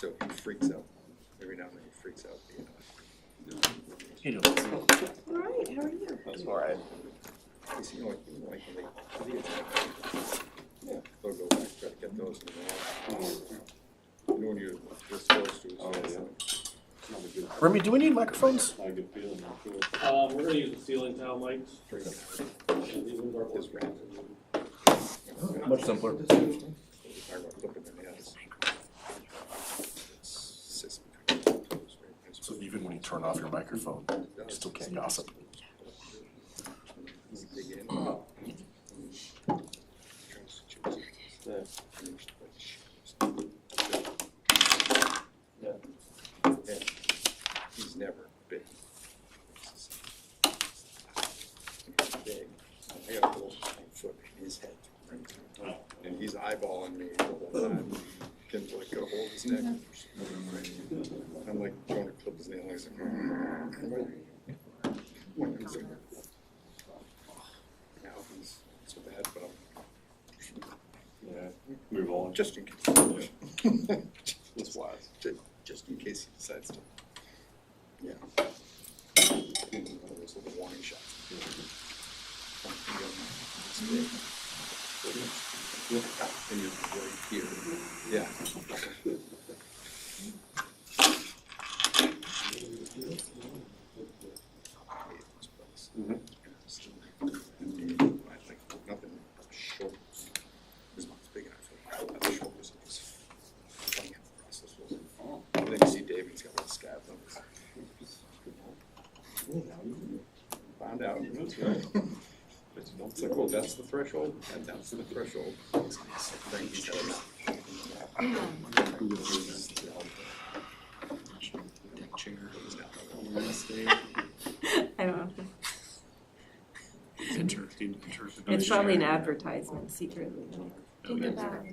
So he freaks out. Every now and then he freaks out. You know. All right, how are you? That's all right. He's, like when they, yeah, they'll go back, try to get those in the wall. You know when you're supposed to. Remy, do we need microphones? We're gonna use the ceiling tile mics. And these ones are His rant. Much simpler. So even when you turn off your microphone, you still can't gossip. He's never big. Big. I got a little foot in his head. And he's eyeballing me the whole time. Can like get a hold of his neck. I'm like trying to clip his nail. He's like, now he's so bad, but I'm Move on. just in case. It's wise. Just in case he decides to. Yeah. Those little warning shots. And you're right here. Yeah. Like nothing short. His mouth's big enough for the shoulders. He's playing out the process. And then you see David's got little scabs on his. Found out. That's right. It's like, well, that's the threshold, and that's the threshold. Thank you, I don't know. Interesting. It's probably an advertisement secretly. Think about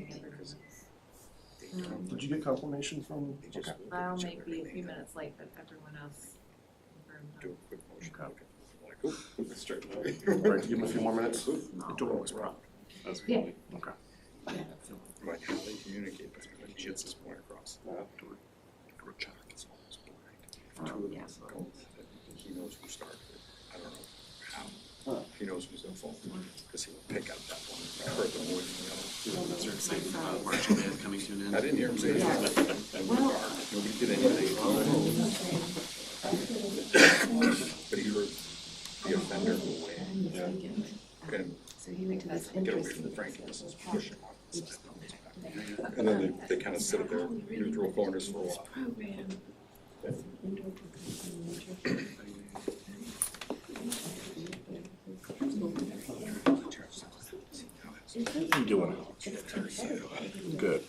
Did you get confirmation from? Okay. I'll make be a few minutes late, but everyone else. Do a quick motion. Okay. Like, oop, Straighten All right, give him a few more minutes. The door was propped. That's Yeah. good. Okay. like how they communicate, but when he gets his point across. Chuck is almost blind. Yeah. He knows who started it. I don't know how. He knows who's at fault, because he will pick out that one. I heard the voice from the other. Marching band coming to an end. I didn't hear him say anything. Nobody did anything. But he heard the offender go away. And So he went to this get away interesting. from Frank, and this is pushing on. And then they kind of sit there, neutral corners for a while. How you doing? Good.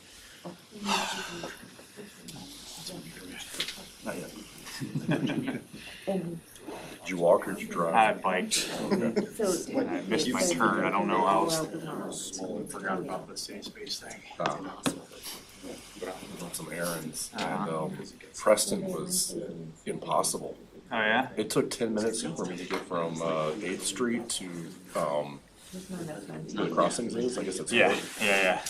Not yet. Did you walk or did you drive? I biked. So I missed my turn. I don't know how else. Small Forgot about the safe space thing. On some errands, and Preston was impossible. Oh yeah? It took 10 minutes for me to get from 8th Street to where the crossings is. I guess that's Yeah, Fourth. yeah.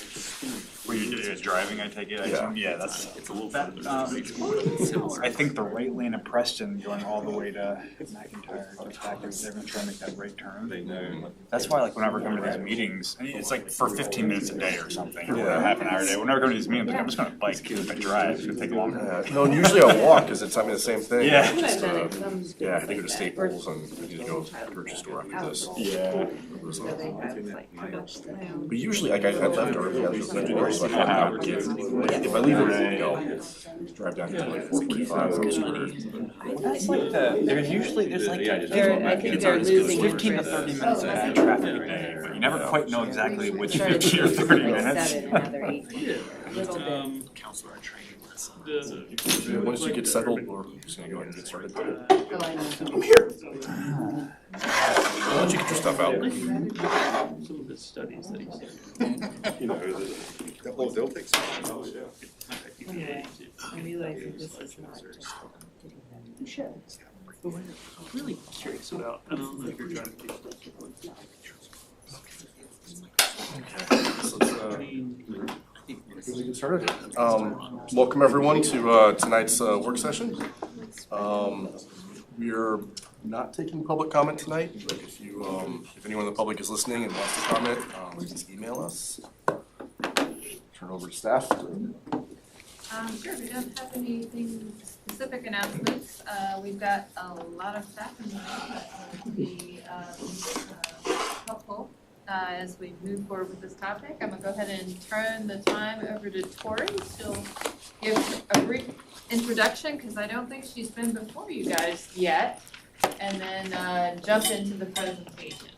Were you driving, I take it? I Yeah. assume? Yeah, that's, it's a little bit, I think the right lane of Preston going all the way to McIntyre, goes back, they're gonna try to make that right turn. They know. That's why, like, whenever I come to these meetings, I mean, it's like for 15 minutes a day or something, or Yeah. half an hour a day. Whenever I go to these meetings, I'm like, I'm just gonna bike. If I drive, it's gonna take longer. No, and usually I walk because it's, I mean, the same thing. Yeah. Just, yeah, I had to go to Staples and I need to go to the grocery store after this. Yeah. But usually, like, I left early, I was just gonna do this, so I thought I would get, like, if I leave early, drive down here like 4:45, I'm screwed. That's like there's usually, there's like, I think they're losing 15 to 30 minutes of traffic a day, but you never quite know exactly which 15 or 30 minutes. Another 8. Little bit. Counselor training lesson. Once you get settled, we're just gonna go ahead and get started. Oh, I know. I'm here. Why don't you get your stuff out? Some of the studies that he's done. You know, They'll take some. oh, yeah. Okay. I realize that this is not just. You should. I'm really curious about, I don't know if you're trying to do So let's, We get started. Welcome everyone to tonight's work session. We are not taking public comment tonight, but if anyone in the public is listening and wants to comment, please email us. Turn over to staff. Sure, we don't have anything specific announcements. We've got a lot of staff in the room that will be helpful as we move forward with this topic. I'm gonna go ahead and turn the time over to Tori. She'll give a brief introduction because I don't think she's been before you guys yet, and then jump into the presentation.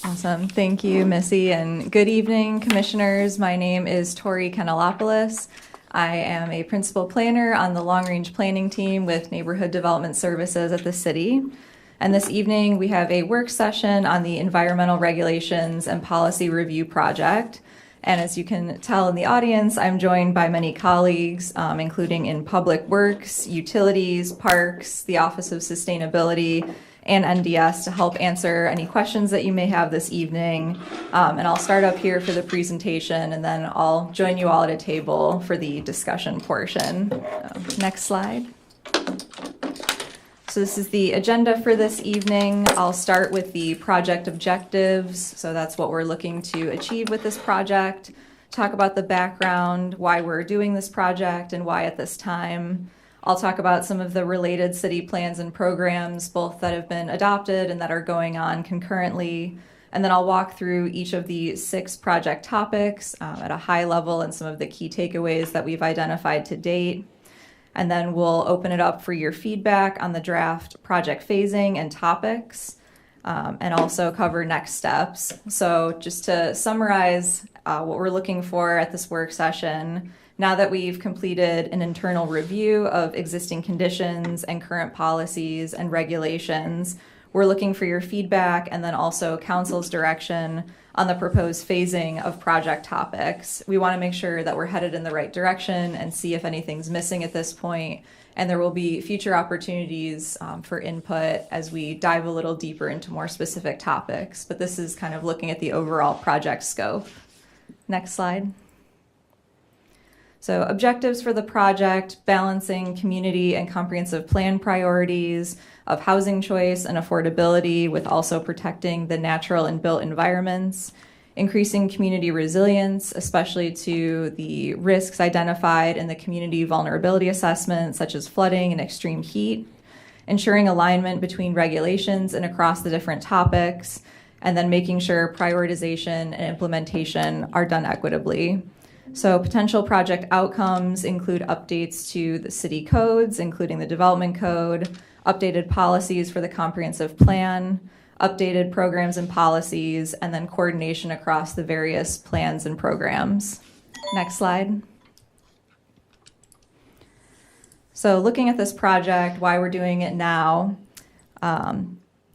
Awesome. Thank you, Missy, and good evening, commissioners. My name is Tori Kanalopoulos. I am a principal planner on the long-range planning team with Neighborhood Development Services at the city. And this evening, we have a work session on the Environmental Regulations and Policy Review Project. And as you can tell in the audience, I'm joined by many colleagues, including in Public Works, Utilities, Parks, the Office of Sustainability, and NDS to help answer any questions that you may have this evening. And I'll start up here for the presentation, and then I'll join you all at a table for the discussion portion. Next slide. So this is the agenda for this evening. I'll start with the project objectives. So that's what we're looking to achieve with this project. Talk about the background, why we're doing this project, and why at this time. I'll talk about some of the related city plans and programs, both that have been adopted and that are going on concurrently. And then I'll walk through each of the 6 project topics at a high level and some of the key takeaways that we've identified to date. And then we'll open it up for your feedback on the draft project phasing and topics, and also cover next steps. So just to summarize what we're looking for at this work session, now that we've completed an internal review of existing conditions and current policies and regulations, we're looking for your feedback and then also council's direction on the proposed phasing of project topics. We want to make sure that we're headed in the right direction and see if anything's missing at this point. And there will be future opportunities for input as we dive a little deeper into more specific topics. But this is kind of looking at the overall project scope. Next slide. So objectives for the project: balancing community and comprehensive plan priorities of housing choice and affordability with also protecting the natural and built environments, increasing community resilience, especially to the risks identified in the community vulnerability assessment, such as flooding and extreme heat, ensuring alignment between regulations and across the different topics, and then making sure prioritization and implementation are done equitably. So potential project outcomes include updates to the city codes, including the development code, updated policies for the comprehensive plan, updated programs and policies, and then coordination across the various plans and programs. Next slide. So looking at this project, why we're doing it now,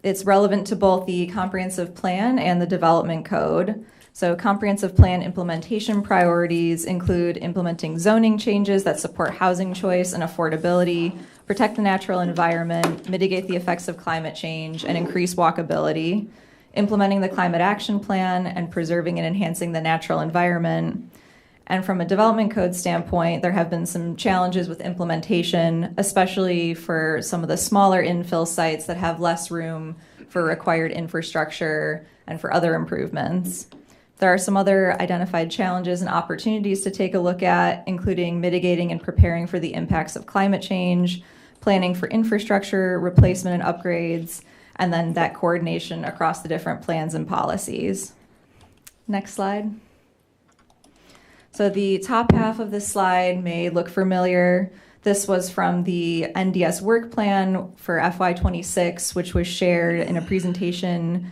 it's relevant to both the comprehensive plan and the development code. So comprehensive plan implementation priorities include implementing zoning changes that support housing choice and affordability, protect the natural environment, mitigate the effects of climate change, and increase walkability, implementing the climate action plan, and preserving and enhancing the natural environment. And from a development code standpoint, there have been some challenges with implementation, especially for some of the smaller infill sites that have less room for required infrastructure and for other improvements. There are some other identified challenges and opportunities to take a look at, including mitigating and preparing for the impacts of climate change, planning for infrastructure replacement and upgrades, and then that coordination across the different plans and policies. Next slide. So the top half of this slide may look familiar. This was from the NDS work plan for FY26, which was shared in a presentation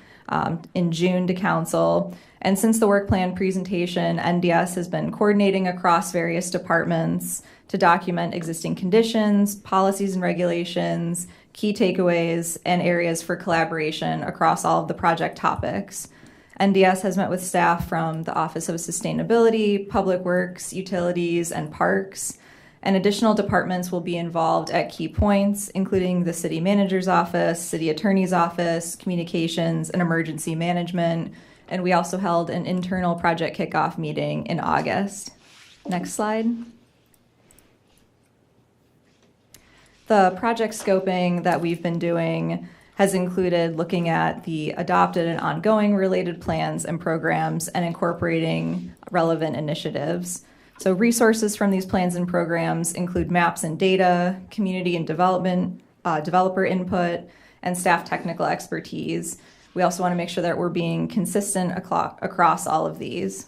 in June to council. And since the work plan presentation, NDS has been coordinating across various departments to document existing conditions, policies and regulations, key takeaways, and areas for collaboration across all of the project topics. NDS has met with staff from the Office of Sustainability, Public Works, Utilities, and Parks. And additional departments will be involved at key points, including the City Manager's Office, City Attorney's Office, Communications, and Emergency Management, And we also held an internal project kickoff meeting in August. Next slide. The project scoping that we've been doing has included looking at the adopted and ongoing related plans and programs and incorporating relevant initiatives. So resources from these plans and programs include maps and data, community and development, developer input, and staff technical expertise. We also want to make sure that we're being consistent across all of these.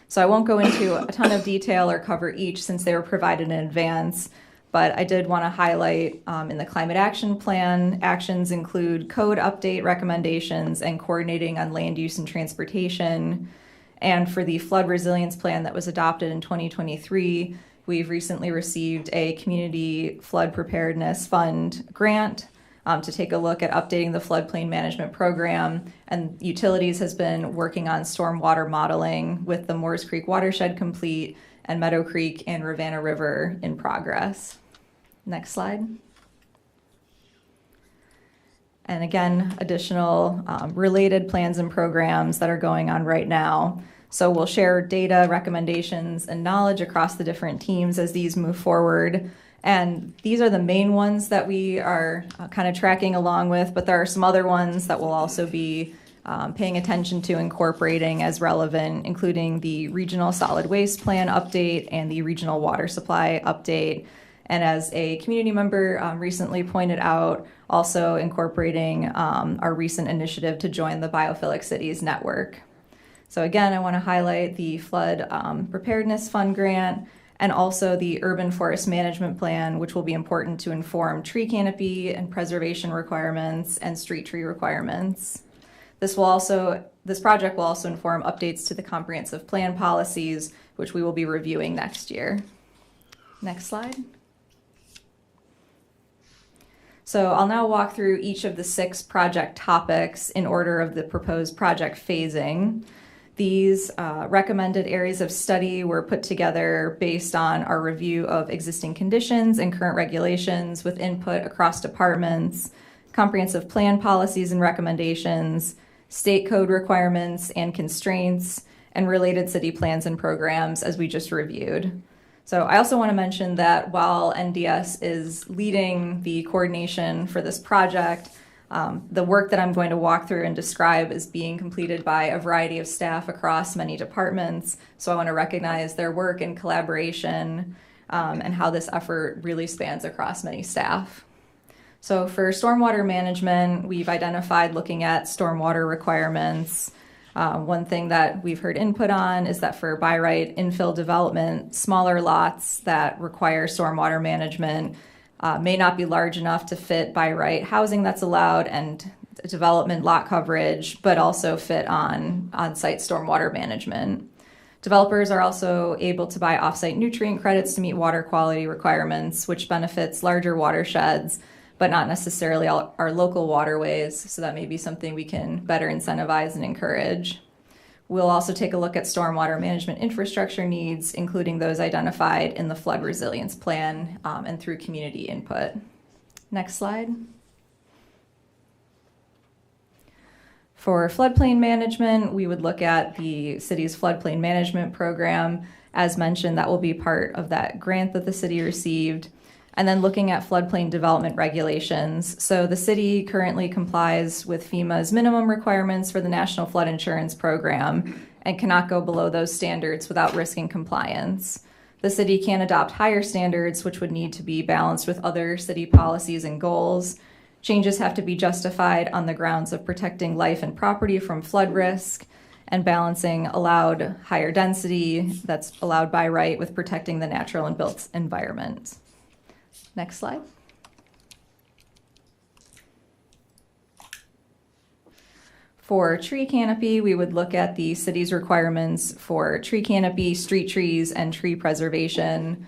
So I won't go into a ton of detail or cover each since they were provided in advance, but I did want to highlight in the Climate Action Plan, actions include code update recommendations and coordinating on land use and transportation. And for the Flood Resilience Plan that was adopted in 2023, we've recently received a Community Flood Preparedness Fund grant to take a look at updating the floodplain management program. And Utilities has been working on stormwater modeling with the Moores Creek watershed complete and Meadow Creek and Ravenna River in progress. Next slide. And again, additional related plans and programs that are going on right now. So we'll share data, recommendations, and knowledge across the different teams as these move forward. And these are the main ones that we are kind of tracking along with, but there are some other ones that we'll also be paying attention to incorporating as relevant, including the Regional Solid Waste Plan update and the Regional Water Supply update. And as a community member recently pointed out, also incorporating our recent initiative to join the Biophilic Cities Network. So again, I want to highlight the Flood Preparedness Fund grant and also the Urban Forest Management Plan, which will be important to inform tree canopy and preservation requirements and street tree requirements. This project will also inform updates to the comprehensive plan policies, which we will be reviewing next year. Next slide. So I'll now walk through each of the 6 project topics in order of the proposed project phasing. These recommended areas of study were put together based on our review of existing conditions and current regulations with input across departments, comprehensive plan policies and recommendations, state code requirements and constraints, and related city plans and programs as we just reviewed. So I also want to mention that while NDS is leading the coordination for this project, the work that I'm going to walk through and describe is being completed by a variety of staff across many departments. So I want to recognize their work and collaboration and how this effort really spans across many staff. So for stormwater management, we've identified looking at stormwater requirements. One thing that we've heard input on is that for by right infill development, smaller lots that require stormwater management may not be large enough to fit by right housing that's allowed and development lot coverage, but also fit on-site stormwater management. Developers are also able to buy off-site nutrient credits to meet water quality requirements, which benefits larger watersheds, but not necessarily our local waterways. So that may be something we can better incentivize and encourage. We'll also take a look at stormwater management infrastructure needs, including those identified in the Flood Resilience Plan and through community input. Next slide. For floodplain management, we would look at the city's floodplain management program. As mentioned, that will be part of that grant that the city received. And then looking at floodplain development regulations. So the city currently complies with FEMA's minimum requirements for the National Flood Insurance Program and cannot go below those standards without risking compliance. The city can adopt higher standards, which would need to be balanced with other city policies and goals. Changes have to be justified on the grounds of protecting life and property from flood risk and balancing allowed higher density that's allowed by right with protecting the natural and built environment. Next slide. For tree canopy, we would look at the city's requirements for tree canopy, street trees, and tree preservation.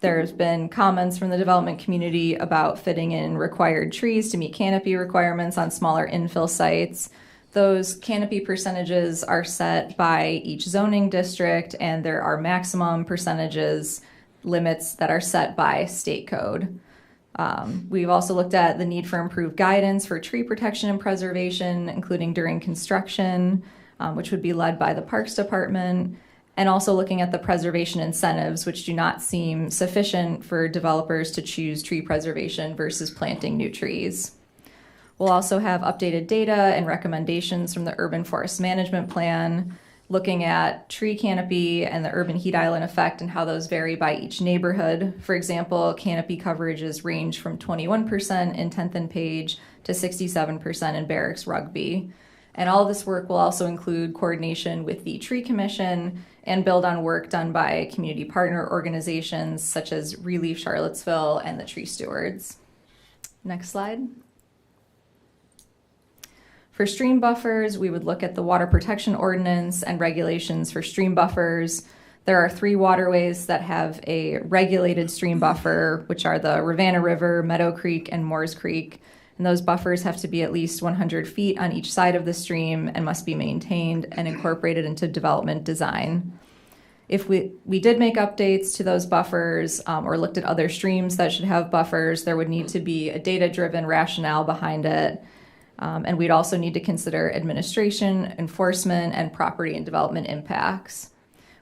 There's been comments from the development community about fitting in required trees to meet canopy requirements on smaller infill sites. Those canopy percentages are set by each zoning district, and there are maximum percentages limits that are set by state code. We've also looked at the need for improved guidance for tree protection and preservation, including during construction. which would be led by the Parks Department, and also looking at the preservation incentives, which do not seem sufficient for developers to choose tree preservation versus planting new trees. We'll also have updated data and recommendations from the Urban Forest Management Plan, looking at tree canopy and the urban heat island effect and how those vary by each neighborhood. For example, canopy coverages range from 21% in 10th and Page to 67% in Barracks Rugby. And all of this work will also include coordination with the Tree Commission and build on work done by community partner organizations such as Relief Charlottesville and the Tree Stewards. Next slide. For stream buffers, we would look at the Water Protection Ordinance and regulations for stream buffers. There are 3 waterways that have a regulated stream buffer, which are the Rivanna River, Meadow Creek, and Moores Creek. And those buffers have to be at least 100 feet on each side of the stream and must be maintained and incorporated into development design. If we did make updates to those buffers or looked at other streams that should have buffers, there would need to be a data-driven rationale behind it. And we'd also need to consider administration, enforcement, and property and development impacts.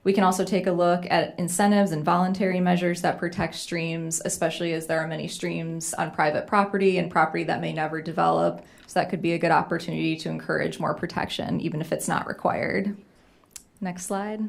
We can also take a look at incentives and voluntary measures that protect streams, especially as there are many streams on private property and property that may never develop. So that could be a good opportunity to encourage more protection, even if it's not required. Next slide.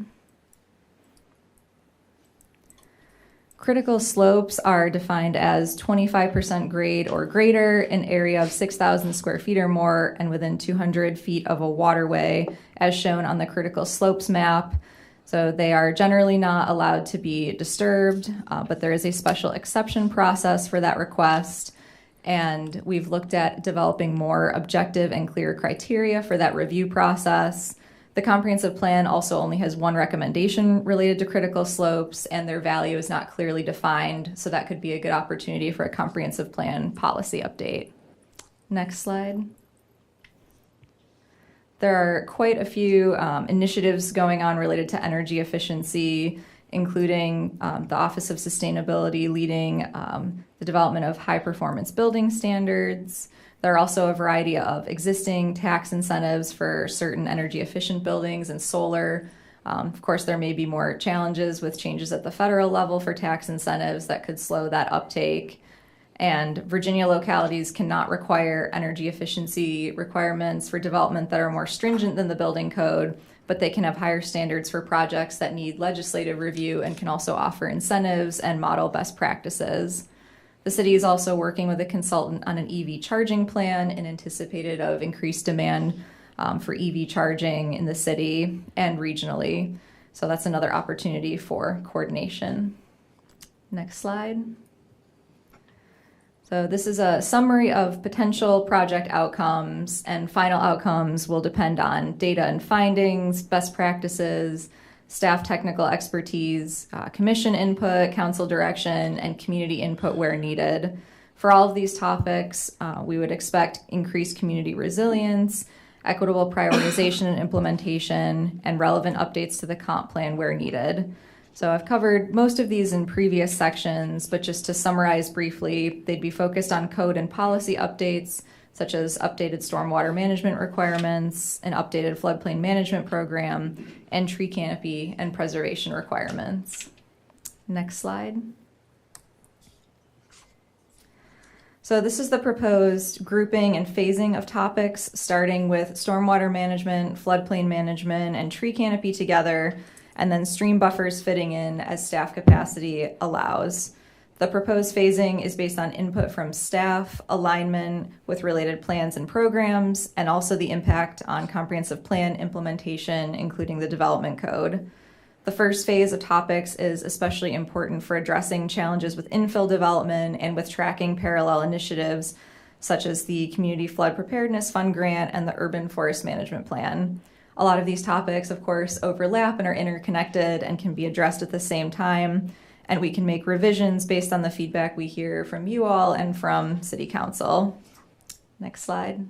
Critical slopes are defined as 25% grade or greater, an area of 6,000 square feet or more, and within 200 feet of a waterway, as shown on the critical slopes map. So they are generally not allowed to be disturbed, but there is a special exception process for that request. And we've looked at developing more objective and clear criteria for that review process. The comprehensive plan also only has 1 recommendation related to critical slopes, and their value is not clearly defined, so that could be a good opportunity for a comprehensive plan policy update. Next slide. There are quite a few initiatives going on related to energy efficiency, including the Office of Sustainability leading the development of high-performance building standards. There are also a variety of existing tax incentives for certain energy-efficient buildings and solar. Of course, there may be more challenges with changes at the federal level for tax incentives that could slow that uptake. And Virginia localities cannot require energy efficiency requirements for development that are more stringent than the building code, but they can have higher standards for projects that need legislative review and can also offer incentives and model best practices. The city is also working with a consultant on an EV charging plan and anticipated of increased demand for EV charging in the city and regionally. So that's another opportunity for coordination. Next slide. So this is a summary of potential project outcomes, and final outcomes will depend on data and findings, best practices, staff technical expertise, commission input, council direction, and community input where needed. For all of these topics, we would expect increased community resilience, equitable prioritization and implementation, and relevant updates to the comp plan where needed. So I've covered most of these in previous sections, but just to summarize briefly, they'd be focused on code and policy updates, such as updated stormwater management requirements, an updated floodplain management program, and tree canopy and preservation requirements. Next slide. So this is the proposed grouping and phasing of topics, starting with stormwater management, floodplain management, and tree canopy together, and then stream buffers fitting in as staff capacity allows. The proposed phasing is based on input from staff, alignment with related plans and programs, and also the impact on comprehensive plan implementation, including the development code. The first phase of topics is especially important for addressing challenges with infill development and with tracking parallel initiatives, such as the Community Flood Preparedness Fund Grant and the Urban Forest Management Plan. A lot of these topics, of course, overlap and are interconnected and can be addressed at the same time, and we can make revisions based on the feedback we hear from you all and from City Council. Next slide.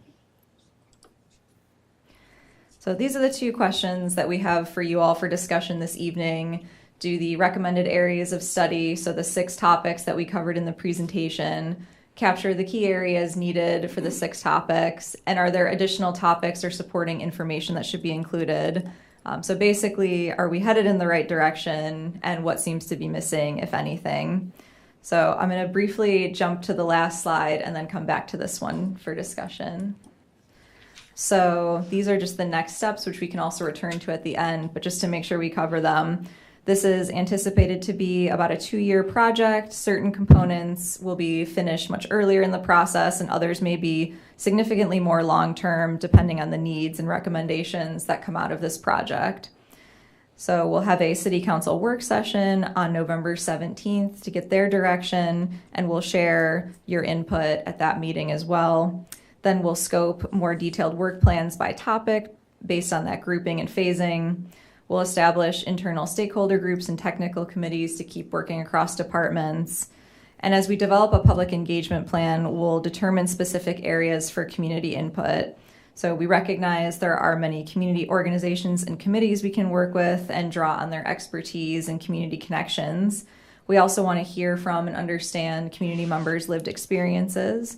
So these are the 2 questions that we have for you all for discussion this evening. Do the recommended areas of study, so the 6 topics that we covered in the presentation, capture the key areas needed for the 6 topics, and are there additional topics or supporting information that should be included? So basically, are we headed in the right direction, and what seems to be missing, if anything? So I'm going to briefly jump to the last slide and then come back to this one for discussion. So these are just the next steps, which we can also return to at the end, but just to make sure we cover them. This is anticipated to be about a 2-year project. Certain components will be finished much earlier in the process, and others may be significantly more long-term, depending on the needs and recommendations that come out of this project. So we'll have a City Council work session on November 17th to get their direction, and we'll share your input at that meeting as well. Then we'll scope more detailed work plans by topic based on that grouping and phasing. We'll establish internal stakeholder groups and technical committees to keep working across departments. And as we develop a public engagement plan, we'll determine specific areas for community input. So we recognize there are many community organizations and committees we can work with and draw on their expertise and community connections. We also want to hear from and understand community members' lived experiences.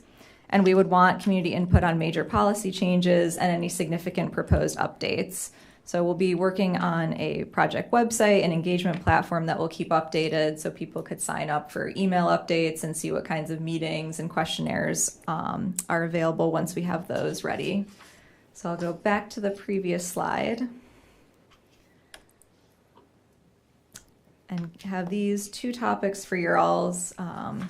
And we would want community input on major policy changes and any significant proposed updates. So we'll be working on a project website and engagement platform that will keep updated so people could sign up for email updates and see what kinds of meetings and questionnaires are available once we have those ready. So I'll go back to the previous slide and have these 2 topics for your all's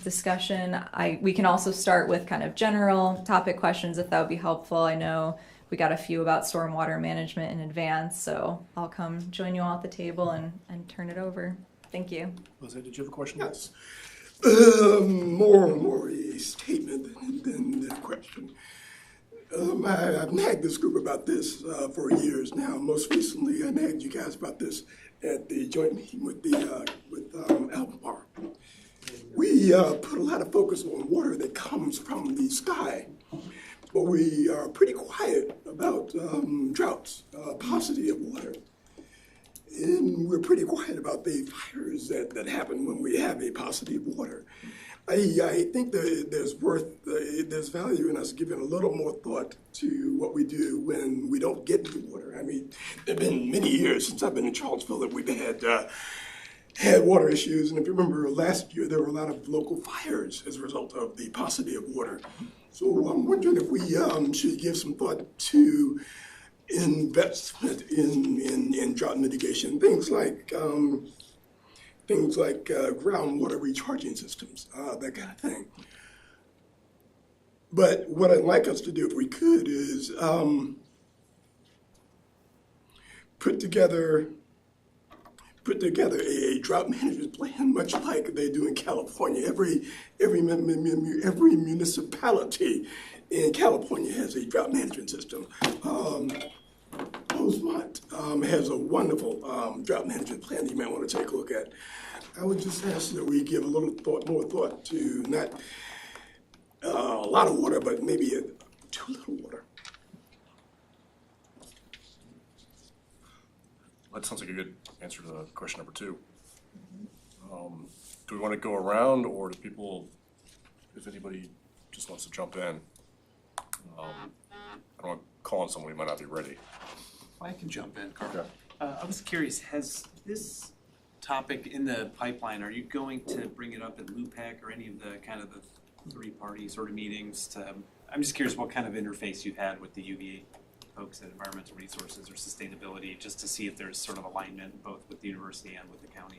discussion. We can also start with kind of general topic questions if that would be helpful. I know we got a few about stormwater management in advance, so I'll come join you all at the table and turn it over. Thank you. Jose, did you have a question? Yes. More a statement than a question. I've nagged this group about this for years now. Most recently, I nagged you guys about this at the joint meeting with Albemarle. We put a lot of focus on water that comes from the sky, but we are pretty quiet about droughts, paucity of water. And we're pretty quiet about the fires that happen when we have a paucity of water. I think that there's value in us giving a little more thought to what we do when we don't get any water. I mean, there have been many years since I've been in Charlottesville that we've had water issues. And if you remember last year, there were a lot of local fires as a result of the paucity of water. So I'm wondering if we should give some thought to investment in drought mitigation, things like groundwater recharging systems, that kind of thing. But what I'd like us to do, if we could, is put together a drought management plan, much like they do in California. Every municipality in California has a drought management system. Rosemont has a wonderful drought management plan that you might want to take a look at. I would just ask that we give a little more thought to not a lot of water, but maybe too little water. That sounds like a good answer to question number 2. Do we want to go around, or do people, if anybody just wants to jump in? I don't want to call on someone who might not be ready. I can jump in, Carl. Okay. I was curious, has this topic in the pipeline, are you going to bring it up at LUPAC or any of the kind of the 3-party sort of meetings to, I'm just curious what kind of interface you've had with the UVA folks at Environmental Resources or Sustainability, just to see if there's sort of alignment both with the university and with the county.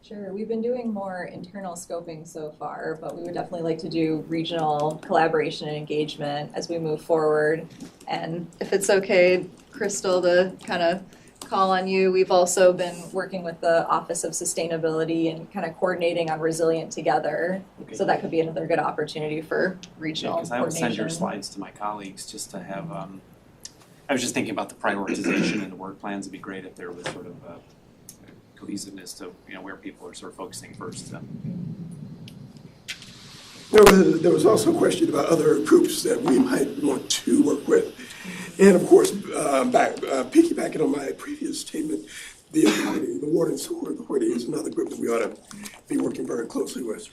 Sure, we've been doing more internal scoping so far, but we would definitely like to do regional collaboration and engagement as we move forward. And if it's okay, Crystal, to kind of call on you, we've also been working with the Office of Sustainability and kind of coordinating on Resilient Together. Okay. So that could be another good opportunity for regional coordination. Because I would send your slides to my colleagues just to have, I was just thinking about the prioritization and the work plans. It'd be great if there was sort of cohesiveness to, where people are sort of focusing first. There was also a question about other groups that we might want to work with. And of course, piggybacking on my previous statement, the authority, the Water and Sewer Authority is another group that we ought to be working very closely with.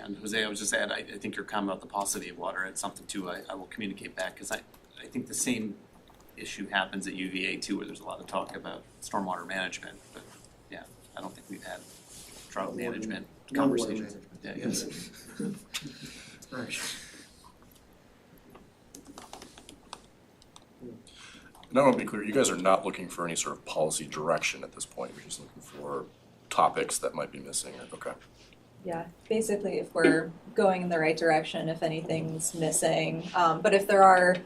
And Jose, I was just add, I think your comment about the paucity of water, it's something too, I will communicate back, because I think the same issue happens at UVA too, where there's a lot of talk about stormwater management, but yeah, I don't think we've had drought management conversations. Yeah, yes. And I want to be clear, you guys are not looking for any sort of policy direction at this point, you're just looking for topics that might be missing, okay? Yeah, basically if we're going in the right direction, if anything's missing. But if there are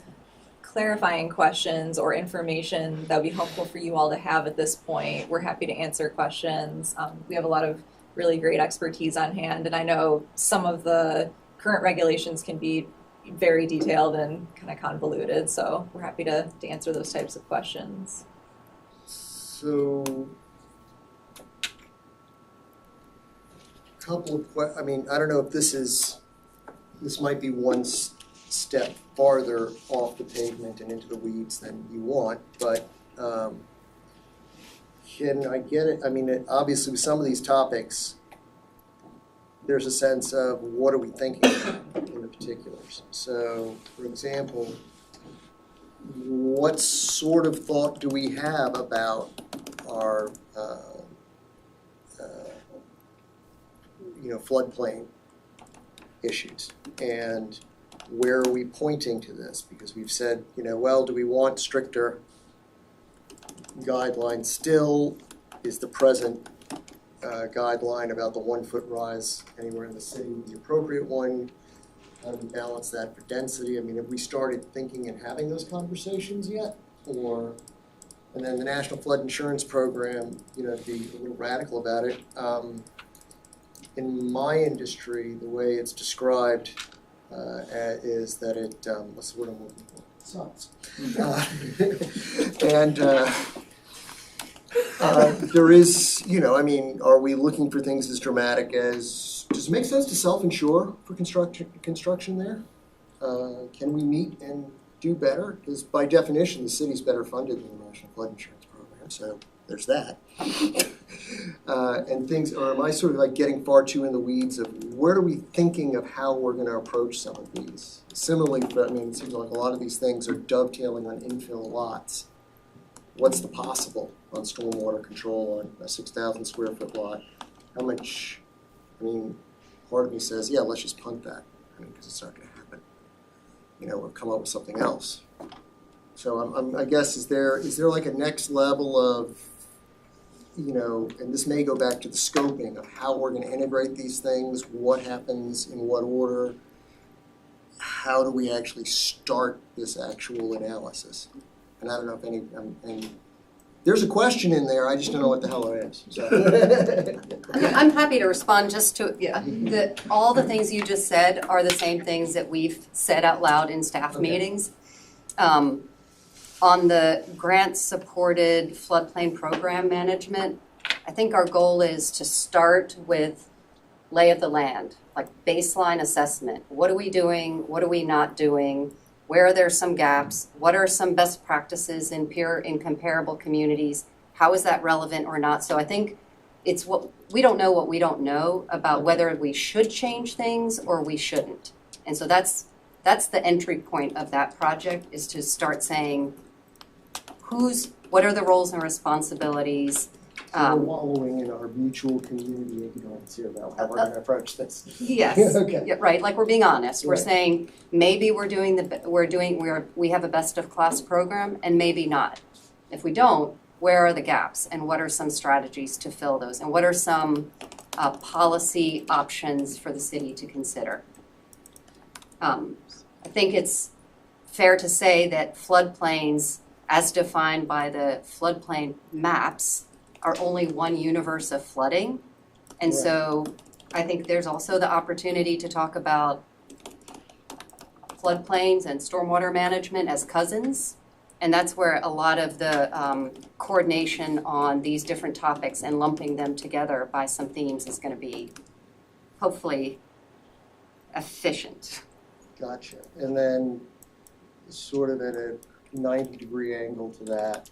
clarifying questions or information that would be helpful for you all to have at this point, we're happy to answer questions. We have a lot of really great expertise on hand, and I know some of the current regulations can be very detailed and kind of convoluted, so we're happy to answer those types of questions. So, couple of I mean, I don't know if this might be one step farther off the pavement and into the weeds than you want, but can I get it? I mean, obviously with some of these topics, there's a sense of what are we thinking in the particulars. So, for example, what sort of thought do we have about our floodplain issues, and where are we pointing to this? Because we've said, well, do we want stricter guidelines still? Is the present guideline about the 1 foot rise anywhere in the city the appropriate one? How do we balance that for density? I mean, have we started thinking and having those conversations yet? And then the National Flood Insurance Program, to be a little radical about it, in my industry, the way it's described is that it, what's the word I'm looking for? It sucks. There is, are we looking for things as dramatic as, does it make sense to self-insure for construction there? Can we meet and do better? Because by definition, the city's better funded than the National Flood Insurance Program, so there's that. And things, or am I sort of like getting far too in the weeds of where are we thinking of how we're going to approach some of these? Similarly, but I mean, it seems like a lot of these things are dovetailing on infill lots. What's the possible on stormwater control on a 6,000 square foot lot? How much, part of me says, yeah, let's just punt that, because it's not going to happen. Or come up with something else. So I guess, is there like a next level of, and this may go back to the scoping of how we're going to integrate these things, what happens in what order, how do we actually start this actual analysis? And I don't know if and there's a question in there, I just don't know what the hell it is. So. I'm happy to respond just to, all the things you just said are the same things that we've said out loud in staff meetings. On the grant-supported floodplain program management, I think our goal is to start with lay of the land, like baseline assessment. What are we doing? What are we not doing? Where are there some gaps? What are some best practices in comparable communities? How is that relevant or not? So I think it's what we don't know about whether we should change things or we shouldn't. And so that's the entry point of that project, is to start saying what are the roles and responsibilities. So we're wallowing in our mutual community ignorance here about how we're going to approach this. Yes, okay. Yeah, right. Like we're being honest. We're Right. saying maybe we have a best of class program, and maybe not. If we don't, where are the gaps, and what are some strategies to fill those, and what are some policy options for the city to consider? I think it's fair to say that floodplains, as defined by the floodplain maps, are only one universe of flooding. And so I think there's also the opportunity to talk about floodplains and stormwater management as cousins. And that's where a lot of the coordination on these different topics and lumping them together by some themes is going to be hopefully efficient. Gotcha. And then sort of at a 90-degree angle to that,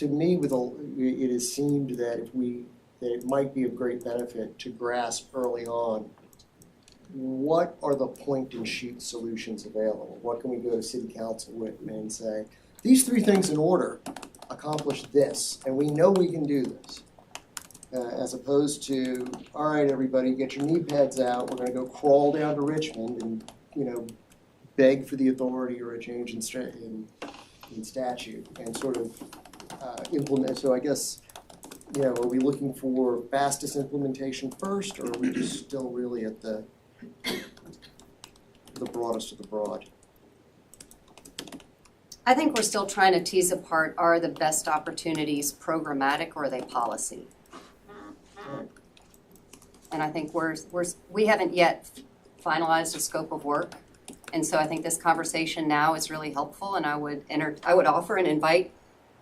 to me, it has seemed that that it might be of great benefit to grasp early on what are the point and shoot solutions available? What can we go to city council with and say, these 3 things in order accomplish this, and we know we can do this. As opposed to, all right, everybody, get your knee pads out. We're going to go crawl down to Richmond and, beg for the authority or a change in statute and sort of implement. So I guess, are we looking for fastest implementation first, or are we just still really at the broadest of the broad? I think we're still trying to tease apart, are the best opportunities programmatic or are they policy? And I think we haven't yet finalized a scope of work. And so I think this conversation now is really helpful, and I would offer and invite,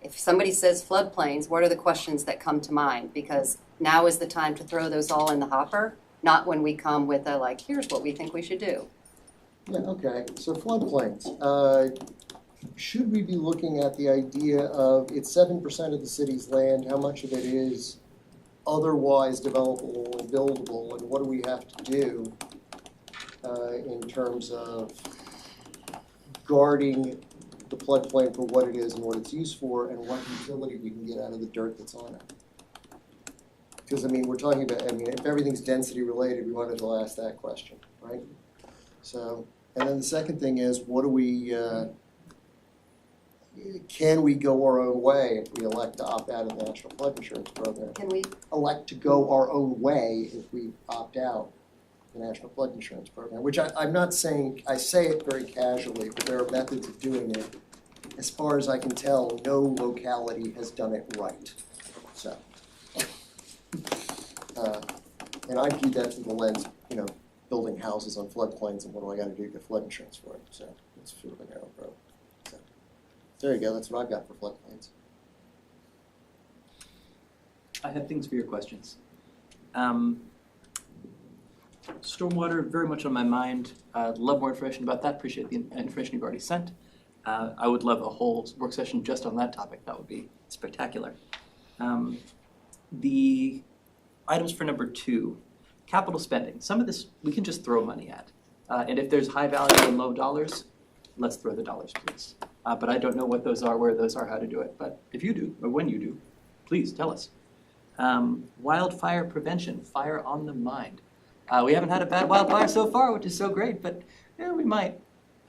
if somebody says floodplains, what are the questions that come to mind? Because now is the time to throw those all in the hopper, not when we come with here's what we think we should do. Yeah, okay, so floodplains. Should we be looking at the idea of it's 7% of the city's land, how much of it is otherwise developable or buildable, and what do we have to do in terms of guarding the floodplain for what it is and what it's used for, and what utility we can get out of the dirt that's on it? Because, we're talking about, if everything's density related, we wanted to ask that question, right? So, and then the second thing is, what do we, can we go our own way if we elect to opt out of the National Flood Insurance Program? Can we elect to go our own way if we opt out the National Flood Insurance Program? Which I'm not saying, I say it very casually, but there are methods of doing it. As far as I can tell, no locality has done it right. So, and I view that through the lens, building houses on floodplains, and what do I got to do to get flood insurance for it? So it's sort of a narrow road. So there you go. That's what I've got for floodplains. I have things for your questions. Stormwater, very much on my mind. Love more information about that. Appreciate the information you've already sent. I would love a whole work session just on that topic. That would be spectacular. The items for number 2, capital spending. Some of this we can just throw money at. And if there's high value and low dollars, let's throw the dollars, please. But I don't know what those are, where those are, how to do it. But if you do, or when you do, please tell us. Wildfire prevention, fire on the mind. We haven't had a bad wildfire so far, which is so great, but yeah, we might.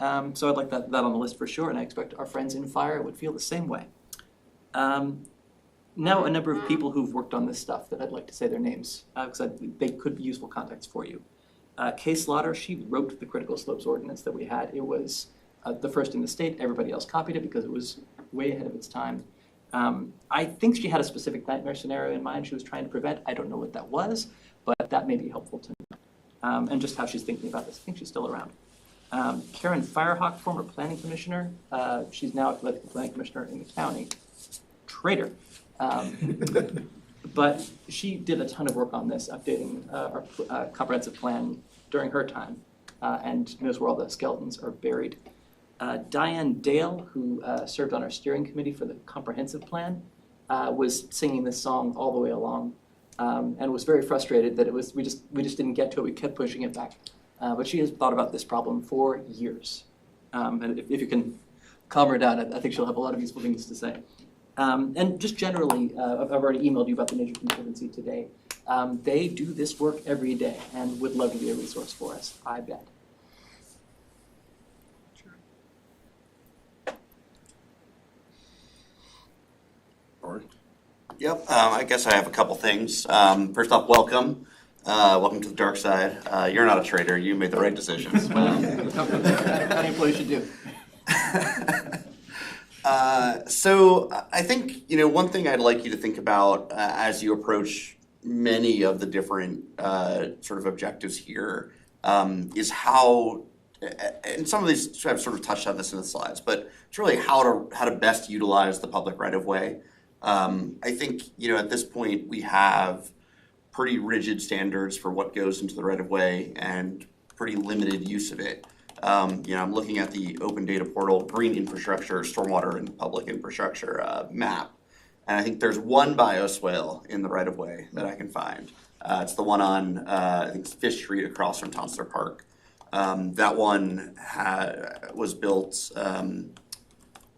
So I'd like that on the list for sure, and I expect our friends in fire would feel the same way. Now a number of people who've worked on this stuff that I'd like to say their names, because they could be useful context for you. Kay Slaughter, she wrote the critical slopes ordinance that we had. It was the first in the state. Everybody else copied it because it was way ahead of its time. I think she had a specific nightmare scenario in mind she was trying to prevent. I don't know what that was, but that may be helpful to know. And just how she's thinking about this. I think she's still around. Karen Firehawk, former planning commissioner. She's now a planning commissioner in the county. Traitor. But she did a ton of work on this, updating our comprehensive plan during her time, and knows where all the skeletons are buried. Diane Dale, who served on our steering committee for the comprehensive plan, was singing this song all the way along, and was very frustrated that we just didn't get to it. We kept pushing it back, but she has thought about this problem for years. And if you can calm her down, I think she'll have a lot of useful things to say. And just generally, I've already emailed you about the Nature Conservancy today. They do this work every day and would love to be a resource for us, I bet. Yep, I guess I have a couple things. First off, welcome. Welcome to the dark side. You're not a traitor. You made the right decisions. Any employee should do. So I think, one thing I'd like you to think about as you approach many of the different sort of objectives here is how, and some of these I've sort of touched on this in the slides, but it's really how to best utilize the public right-of-way. I think, at this point we have pretty rigid standards for what goes into the right-of-way and pretty limited use of it. I'm looking at the open data portal, green infrastructure, stormwater and public infrastructure map. And I think there's one bioswale in the right-of-way that I can find. It's the one on, I think it's Fish Street across from Tonsler Park. That one was built a little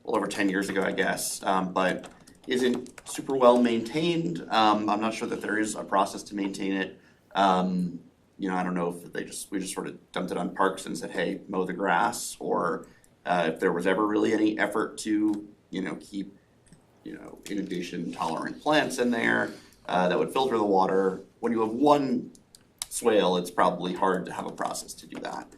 over 10 years ago, I guess, but isn't super well maintained. I'm not sure that there is a process to maintain it. You know, I don't know if we just sort of dumped it on parks and said, hey, mow the grass, or if there was ever really any effort to, you know, keep, you know, inundation tolerant plants in there that would filter the water. When you have one swale, it's probably hard to have a process to do that.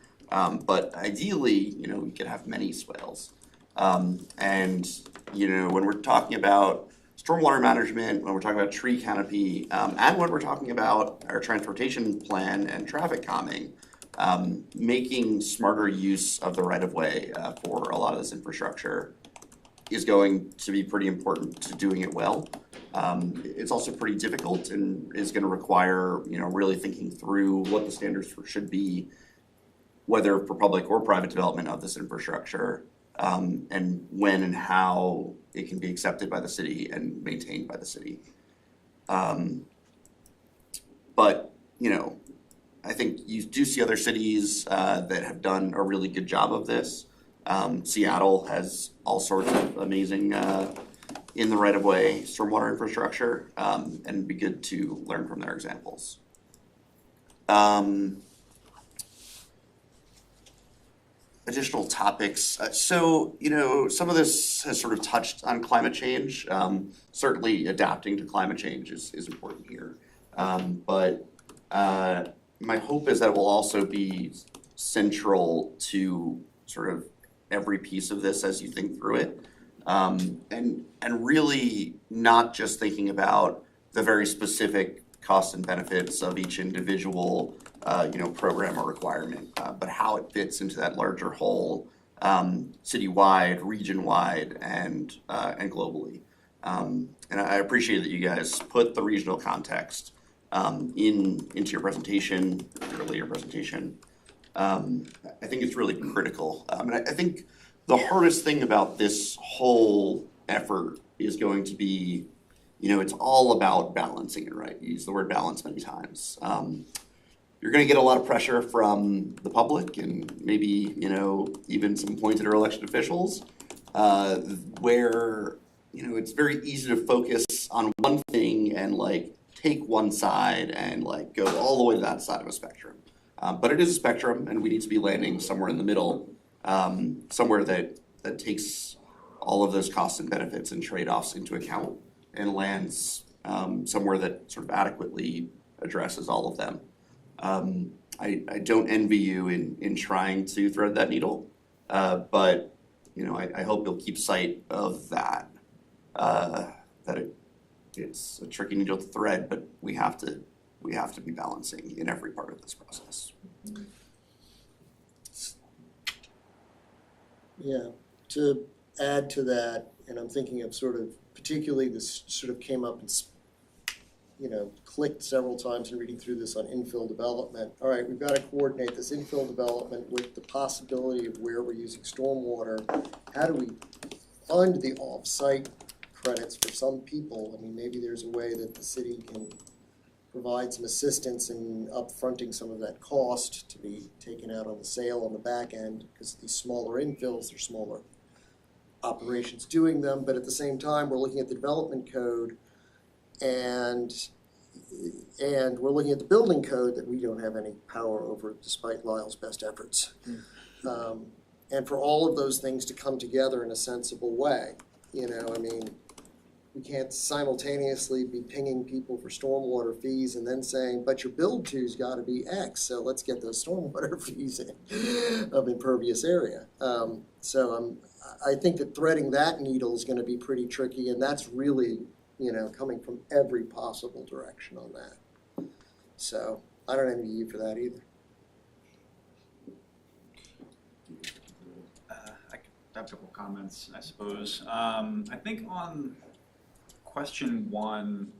But ideally, you know, we could have many swales. And, you know, when we're talking about stormwater management, when we're talking about tree canopy, and when we're talking about our transportation plan and traffic calming, making smarter use of the right-of-way for a lot of this infrastructure is going to be pretty important to doing it well. It's also pretty difficult and is going to require, you know, really thinking through what the standards should be, whether for public or private development of this infrastructure, and when and how it can be accepted by the city and maintained by the city. But, you know, I think you do see other cities that have done a really good job of this. Seattle has all sorts of amazing in the right-of-way stormwater infrastructure, and it'd be good to learn from their examples. Additional topics. So, you know, some of this has sort of touched on climate change. Certainly adapting to climate change is important here. But my hope is that it will also be central to sort of every piece of this as you think through it. And really not just thinking about the very specific costs and benefits of each individual you know, program or requirement, but how it fits into that larger whole, citywide, region-wide, and globally. And I appreciate that you guys put the regional context into your presentation, your earlier presentation. I think it's really critical. And I think the hardest thing about this whole effort is going to be, you know, it's all about balancing it, right? You use the word balance many times. You're going to get a lot of pressure from the public and maybe, you know, even some appointed or elected officials, where, you know, it's very easy to focus on one thing and like take one side and like go all the way to that side of a spectrum. But it is a spectrum, and we need to be landing somewhere in the middle, somewhere that takes all of those costs and benefits and trade-offs into account and lands somewhere that sort of adequately addresses all of them. I don't envy you in trying to thread that needle, but you know, I hope you'll keep sight of that. It's a tricky needle to thread, but we have to be balancing in every part of this process. Yeah, to add to that, and I'm thinking of sort of, particularly this sort of came up and, you know, clicked several times in reading through this on infill development. All right, we've got to coordinate this infill development with the possibility of where we're using stormwater. How do we fund the off-site credits for some people? I mean, maybe there's a way that the city can provide some assistance in upfronting some of that cost to be taken out on the sale on the back end, because these smaller infills, they're smaller operations doing them, but at the same time, we're looking at the development code and we're looking at the building code that we don't have any power over despite Lyle's best efforts. And for all of those things to come together in a sensible way, you know, I mean, we can't simultaneously be pinging people for stormwater fees and then saying, but your build to's got to be X, so let's get those stormwater fees in of impervious area. So I think that threading that needle is going to be pretty tricky, and that's really, you know, coming from every possible direction on that. So I don't envy you for that either. I have a couple comments, I suppose. I think on question one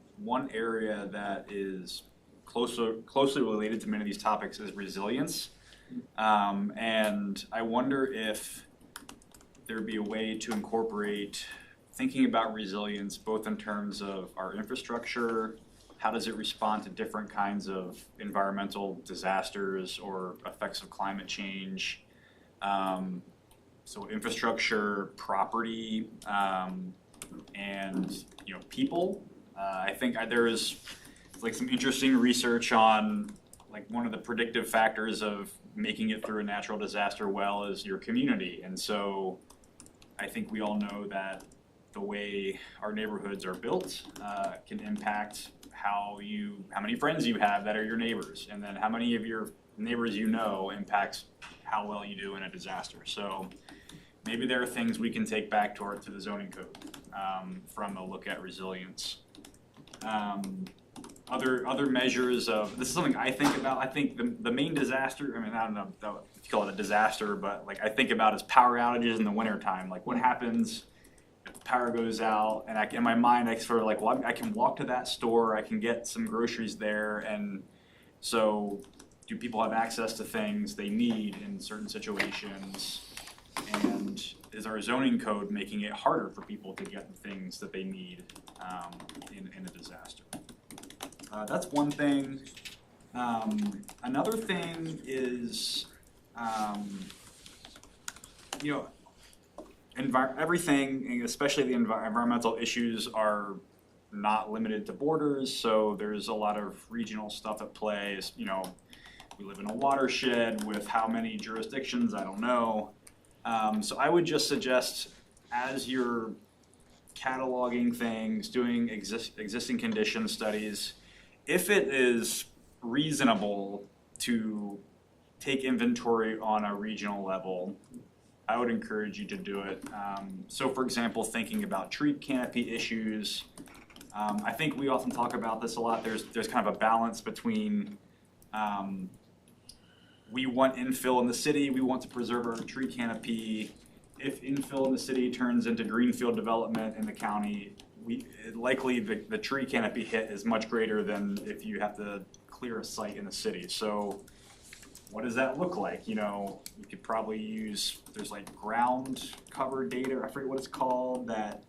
area that is closely related to many of these topics is resilience. And I wonder if there'd be a way to incorporate thinking about resilience, both in terms of our infrastructure, how does it respond to different kinds of environmental disasters or effects of climate change? So infrastructure, property, and people. I think there's like some interesting research on like one of the predictive factors of making it through a natural disaster well is your community. And so I think we all know that the way our neighborhoods are built can impact how many friends you have that are your neighbors, and then how many of your neighbors impacts how well you do in a disaster. So maybe there are things we can take back to the zoning code from a look at resilience. Other measures of, this is something I think about. I think the main disaster, I don't know if you call it a disaster, but like I think about is power outages in the wintertime. Like what happens if the power goes out, and in my mind I sort of like, well, I can walk to that store, I can get some groceries there, and so do people have access to things they need in certain situations? And is our zoning code making it harder for people to get the things that they need in a disaster? That's one thing. Another thing is, everything, especially the environmental issues, are not limited to borders. So there's a lot of regional stuff at play. We live in a watershed with how many jurisdictions, I don't know. So I would just suggest, as you're cataloging things, doing existing condition studies, if it is reasonable to take inventory on a regional level, I would encourage you to do it. So for example, thinking about tree canopy issues, I think we often talk about this a lot. There's kind of a balance between we want infill in the city, we want to preserve our tree canopy. If infill in the city turns into greenfield development in the county, likely the tree canopy hit is much greater than if you have to clear a site in the city. So what does that look like? You could probably use, there's like ground cover data, I forget what it's called, that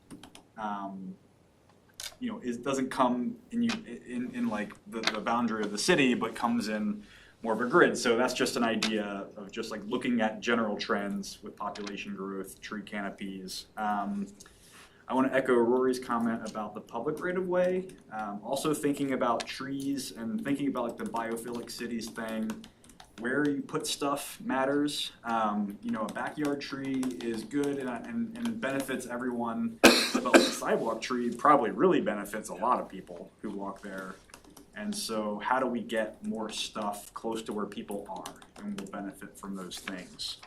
it doesn't come in like the boundary of the city, but comes in more of a grid. So that's just an idea of just like looking at general trends with population growth, tree canopies. I want to echo Rory's comment about the public right-of-way. Also thinking about trees and thinking about like the biophilic cities thing. Where you put stuff matters. A backyard tree is good and benefits everyone, but like a sidewalk tree probably really benefits a lot of people who walk there. And so how do we get more stuff close to where people are and will benefit from those things?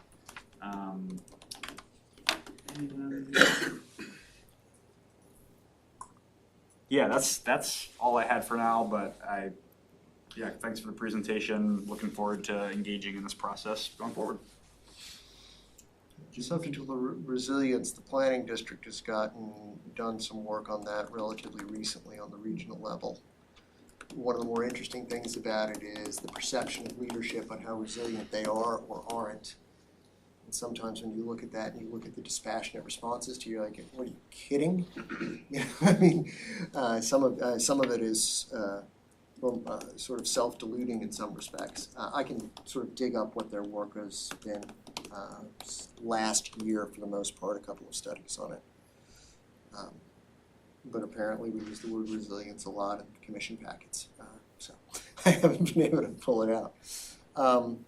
Yeah, that's all I had for now, but thanks for the presentation. Looking forward to engaging in this process going forward. Subject to the resilience, the planning district has done some work on that relatively recently on the regional level. One of the more interesting things about it is the perception of leadership on how resilient they are or aren't. And sometimes when you look at that and you look at the dispassionate responses to, you're like, what are you kidding? Some of it is sort of self-deluding in some respects. I can sort of dig up what their work has been last year for the most part, a couple of studies on it. But apparently we use the word resilience a lot in commission packets, so I haven't been able to pull it out. And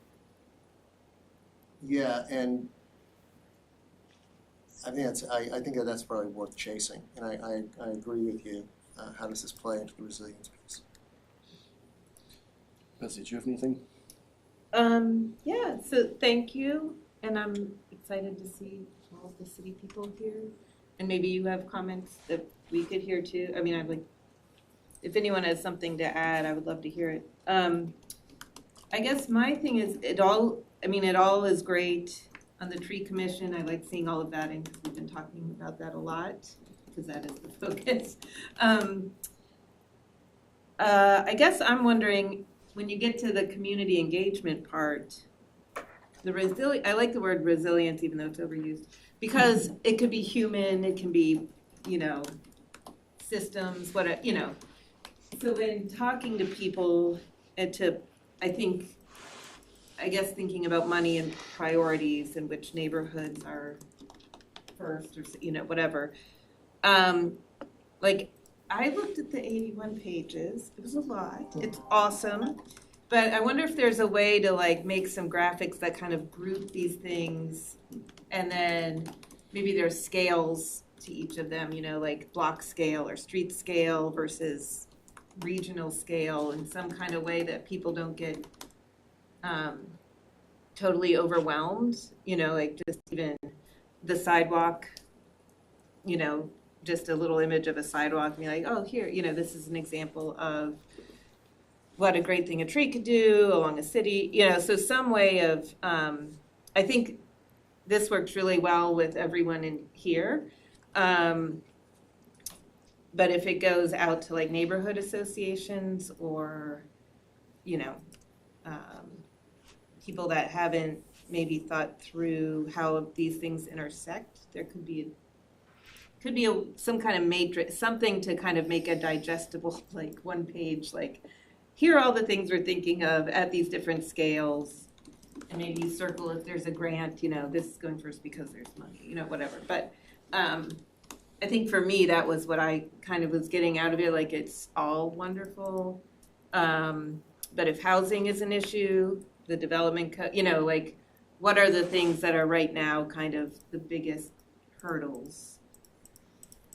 I think that's probably worth chasing, and I agree with you. How does this play into the resilience piece? Bessie, do you have anything? So thank you, and I'm excited to see all the city people here. And maybe you have comments that we could hear too. I'd like, if anyone has something to add, I would love to hear it. I guess my thing is it all is great on the tree commission. I like seeing all of that, and we've been talking about that a lot because that is the focus. I guess I'm wondering, when you get to the community engagement part, I like the word resilience, even though it's overused, because it could be human, it can be systems, So when talking to people and I guess thinking about money and priorities and which neighborhoods are first or, whatever. I looked at the 81 pages. It was a lot. It's awesome. But I wonder if there's a way to make some graphics that kind of group these things, and then maybe there's scales to each of them, like block scale or street scale versus regional scale, in some kind of way that people don't get totally overwhelmed, just even the sidewalk, just a little image of a sidewalk and be like, oh, here, this is an example of what a great thing a tree could do along a city, so some way of, I think this works really well with everyone in here. But if it goes out to neighborhood associations or, people that haven't maybe thought through how these things intersect, there could be some kind of matrix, something to kind of make a digestible, one page, here are all the things we're thinking of at these different scales, and maybe you circle if there's a grant, this is going first because there's money, whatever. But I think for me, that was what I kind of was getting out of it, it's all wonderful. But if housing is an issue, the development, what are the things that are right now kind of the biggest hurdles?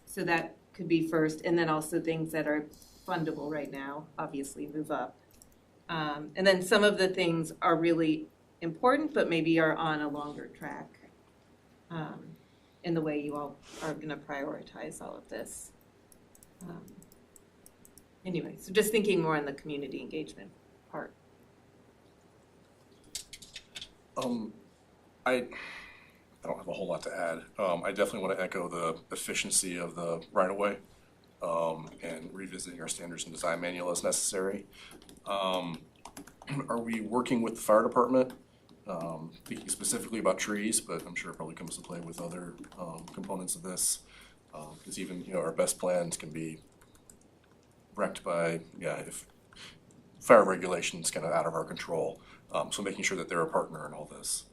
So that could be first, and then also things that are fundable right now, obviously move up. And then some of the things are really important, but maybe are on a longer track in the way you all are going to prioritize all of this. Anyway, so just thinking more on the community engagement part. I don't have a whole lot to add. I definitely want to echo the efficiency of the right-of-way and revisiting our standards and design manual as necessary. Are we working with the fire department? Thinking specifically about trees, but I'm sure it probably comes to play with other components of this. Because even our best plans can be wrecked by if fire regulations kind of out of our control. So making sure that they're a partner in all this.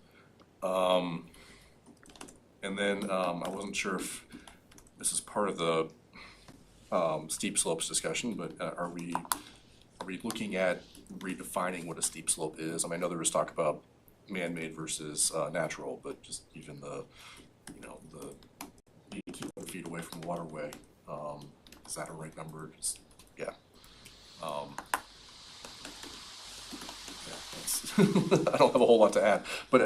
And then I wasn't sure if this is part of the steep slopes discussion, but are we looking at redefining what a steep slope is? I know there was talk about man-made versus natural, but just even the need to keep 100 feet away from the waterway. Is that a right number? I don't have a whole lot to add, but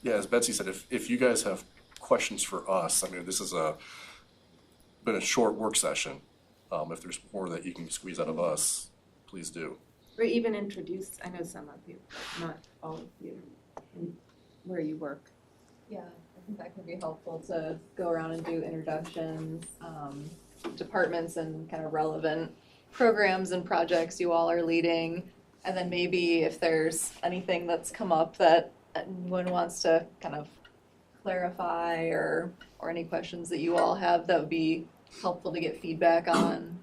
as Betsy said, if you guys have questions for us, this is been a short work session. If there's more that you can squeeze out of us, please do. Or even introduce, I know some of you, but not all of you, and where you work. Yeah, I think that could be helpful to go around and do introductions, departments and kind of relevant programs and projects you all are leading. And then maybe if there's anything that's come up that anyone wants to kind of clarify or any questions that you all have that would be helpful to get feedback on,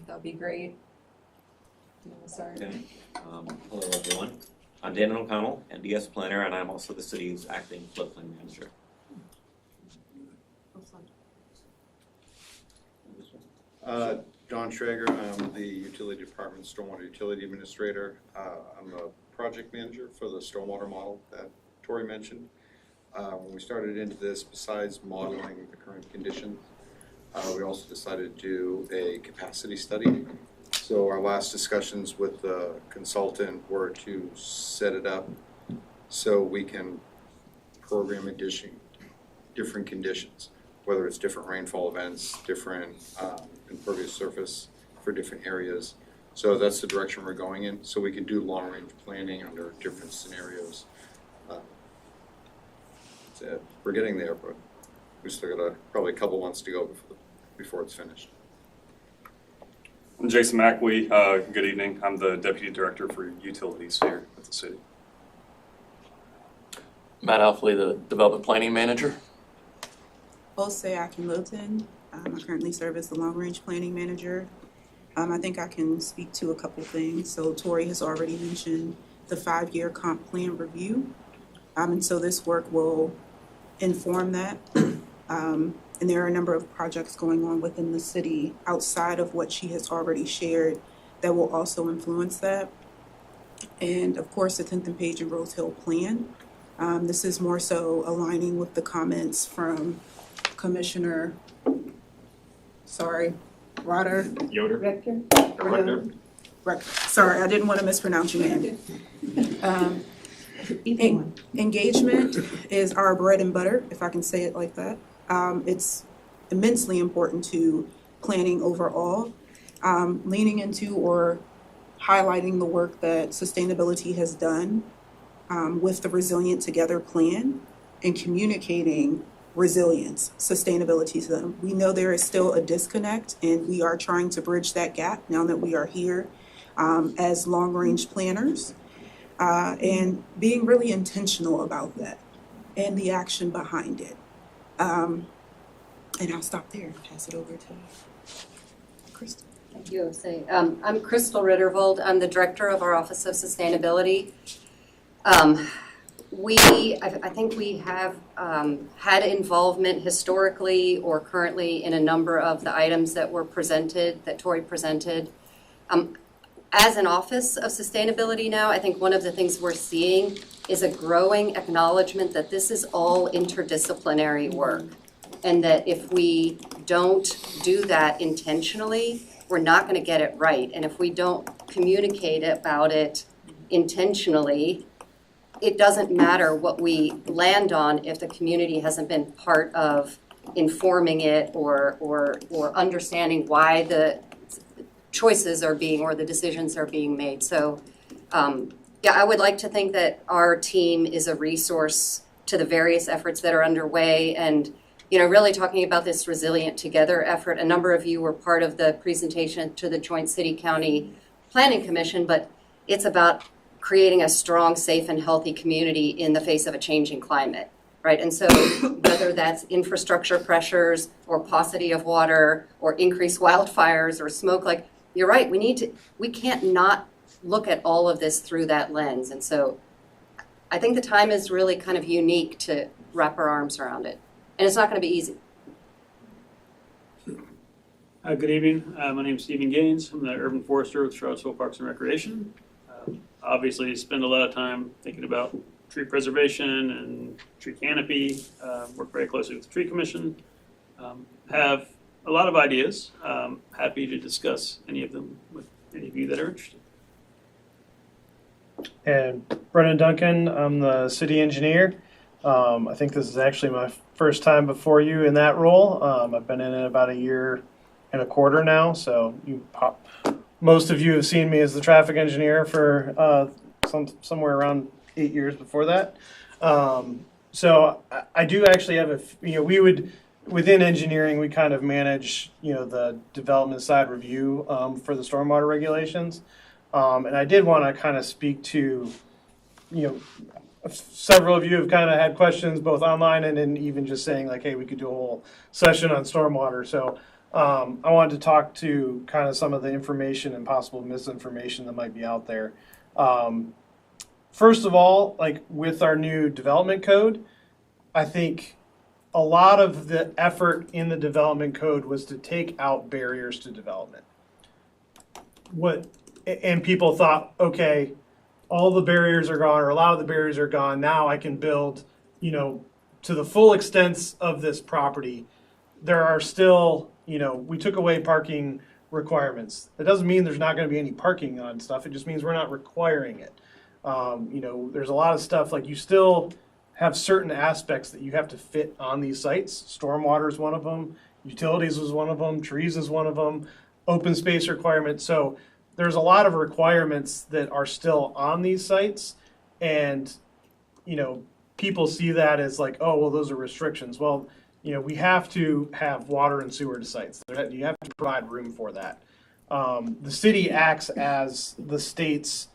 that would be great. Do you want to start? Okay. Hello, everyone. I'm Dan O'Connell, NDS planner, and I'm also the city's acting floodplain manager. John Schrager, I'm the utility department stormwater utility administrator. I'm the project manager for the stormwater model that Tori mentioned. When we started into this, besides modeling the current conditions, we also decided to do a capacity study. So our last discussions with the consultant were to set it up so we can program different conditions, whether it's different rainfall events, different impervious surface for different areas. So that's the direction we're going in, so we can do long-range planning under different scenarios. We're getting there, but we still got probably a couple months to go before it's finished. I'm Jason McAwee. Good evening. I'm the Deputy Director for Utilities here at the city. Matt Alfley, the Development Planning Manager. Ose Akinlilton, I currently serve as the long-range planning manager. I think I can speak to a couple things. So Tori has already mentioned the 5-year comp plan review. And so this work will inform that. And there are a number of projects going on within the city outside of what she has already shared that will also influence that. And of course, the 10th and Page and Rose Hill plan. This is more so aligning with the comments from Commissioner, Roder. Yoder. Sorry, I didn't want to mispronounce your name. Engagement is our bread and butter, if I can say it like that. It's immensely important to planning overall. Leaning into or highlighting the work that sustainability has done with the Resilient Together plan and communicating resilience, sustainability to them. We know there is still a disconnect, and we are trying to bridge that gap now that we are here as long-range planners, and being really intentional about that and the action behind it. And I'll stop there and pass it over to Crystal. Thank you, Jose. I'm Crystal Rittervold. I'm the director of our Office of Sustainability. I think we have had involvement historically or currently in a number of the items that were presented, that Tori presented. As an Office of Sustainability now, I think one of the things we're seeing is a growing acknowledgement that this is all interdisciplinary work, and that if we don't do that intentionally, we're not going to get it right. And if we don't communicate about it intentionally, it doesn't matter what we land on if the community hasn't been part of informing it or understanding why the choices are being or the decisions are being made. So yeah, I would like to think that our team is a resource to the various efforts that are underway. And really talking about this Resilient Together effort, a number of you were part of the presentation to the Joint City-County Planning Commission, but it's about creating a strong, safe, and healthy community in the face of a changing climate, right? And so whether that's infrastructure pressures or paucity of water or increased wildfires or smoke, like you're right, we can't not look at all of this through that lens. And so I think the time is really kind of unique to wrap our arms around it. And it's not going to be easy. Good evening. My name is Stephen Gaines. I'm the urban forester with Charlottesville Parks and Recreation. Obviously, spend a lot of time thinking about tree preservation and tree canopy. Work very closely with the Tree Commission. Have a lot of ideas. Happy to discuss any of them with any of you that are interested. And Brennan Duncan, I'm the city engineer. I think this is actually my first time before you in that role. I've been in it about 1.25 years now, so most of you have seen me as the traffic engineer for somewhere around 8 years before that. So I do actually have within engineering, we kind of manage, the development side review for the stormwater regulations. And I did want to kind of speak to, several of you have kind of had questions both online and then even just saying like, hey, we could do a whole session on stormwater. So I wanted to talk to kind of some of the information and possible misinformation that might be out there. First of all, like with our new development code, I think a lot of the effort in the development code was to take out barriers to development. And people thought, okay, all the barriers are gone, or a lot of the barriers are gone. Now I can build, to the full extent of this property. There are still, we took away parking requirements. That doesn't mean there's not going to be any parking on stuff. It just means we're not requiring it. There's a lot of stuff, like you still have certain aspects that you have to fit on these sites. Stormwater is one of them. Utilities is one of them. Trees is one of them. Open space requirements. So there's a lot of requirements that are still on these sites, and people see that as like, oh, well, those are restrictions. Well, we have to have water and sewer to sites. You have to provide room for that. The city acts as the state's,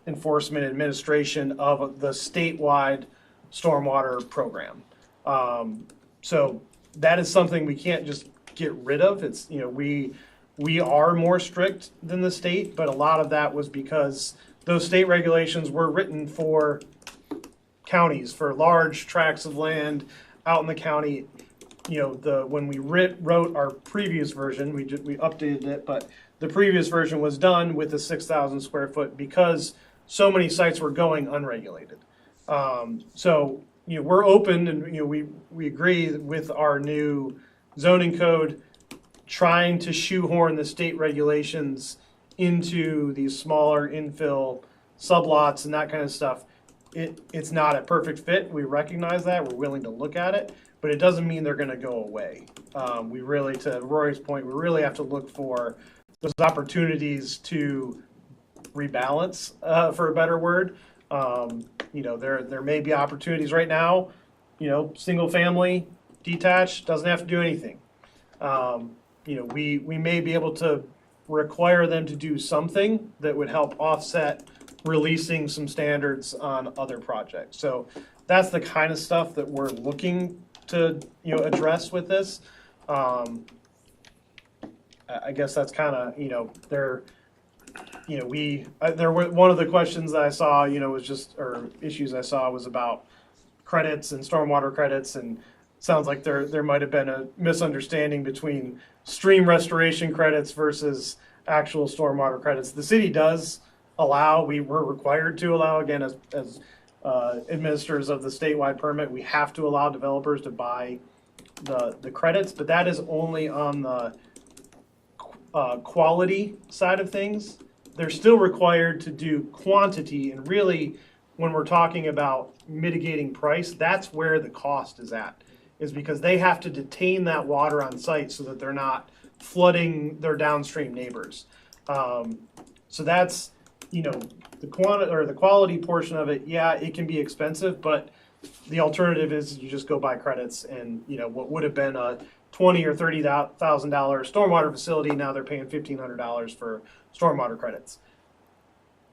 enforcement administration of the statewide stormwater program. So that is something we can't just get rid of. It's, you know, we are more strict than the state, but a lot of that was because those state regulations were written for counties, for large tracts of land out in the county. You know, when we wrote our previous version, we updated it, but the previous version was done with the 6,000 square foot because so many sites were going unregulated. So, you know, we're open, and, you know, we agree with our new zoning code, trying to shoehorn the state regulations into these smaller infill sublots and that kind of stuff. It's not a perfect fit. We recognize that. We're willing to look at it, but it doesn't mean they're going to go away. We really, to Rory's point, we really have to look for those opportunities to rebalance, for a better word. You know, there may be opportunities right now, you know, single family, detached, doesn't have to do anything. You know, we may be able to require them to do something that would help offset releasing some standards on other projects. So that's the kind of stuff that we're looking to, you know, address with this. I guess that's kind of, you know, you know, one of the questions that I saw, you know, was just, or issues I saw was about credits and stormwater credits, and sounds like there might have been a misunderstanding between stream restoration credits versus actual stormwater credits. The city does allow, we were required to allow, again, as administrators of the statewide permit, we have to allow developers to buy the credits, but that is only on the quality side of things. They're still required to do quantity, and really, when we're talking about mitigating price, that's where the cost is at, is because they have to detain that water on site so that they're not flooding their downstream neighbors. So that's, you know, the quality portion of it. Yeah, it can be expensive, but the alternative is you just go buy credits, and, you know, what would have been a $20,000 or $30,000 stormwater facility, now they're paying $1,500 for stormwater credits.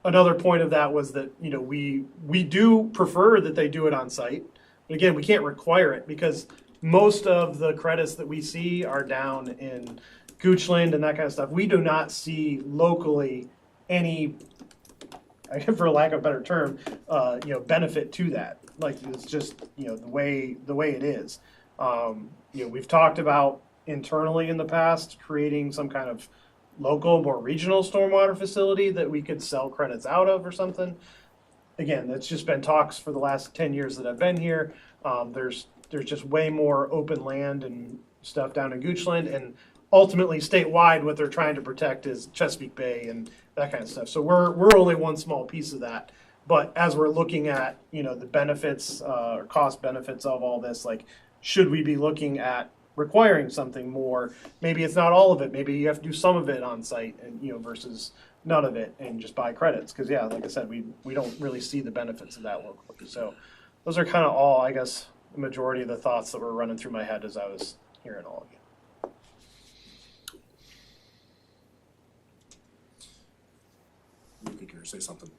Another point of that was that, you know, we do prefer that they do it on site. But again, we can't require it because most of the credits that we see are down in Goochland and that kind of stuff. We do not see locally any, for lack of a better term, you know, benefit to that. Like, it's just, you know, the way it is. You know, we've talked about internally in the past creating some kind of local, more regional stormwater facility that we could sell credits out of or something. Again, that's just been talks for the last 10 years that I've been here. There's just way more open land and stuff down in Goochland, and ultimately statewide what they're trying to protect is Chesapeake Bay and that kind of stuff. So we're only one small piece of that. But as we're looking at, you know, the benefits or cost benefits of all this, like, should we be looking at requiring something more? Maybe it's not all of it. Maybe you have to do some of it on site, and, you know, versus none of it and just buy credits. Because, yeah, like I said, we don't really see the benefits of that locally. So those are kind of all, I guess, the majority of the thoughts that were running through my head as I was hearing all of you. Say something.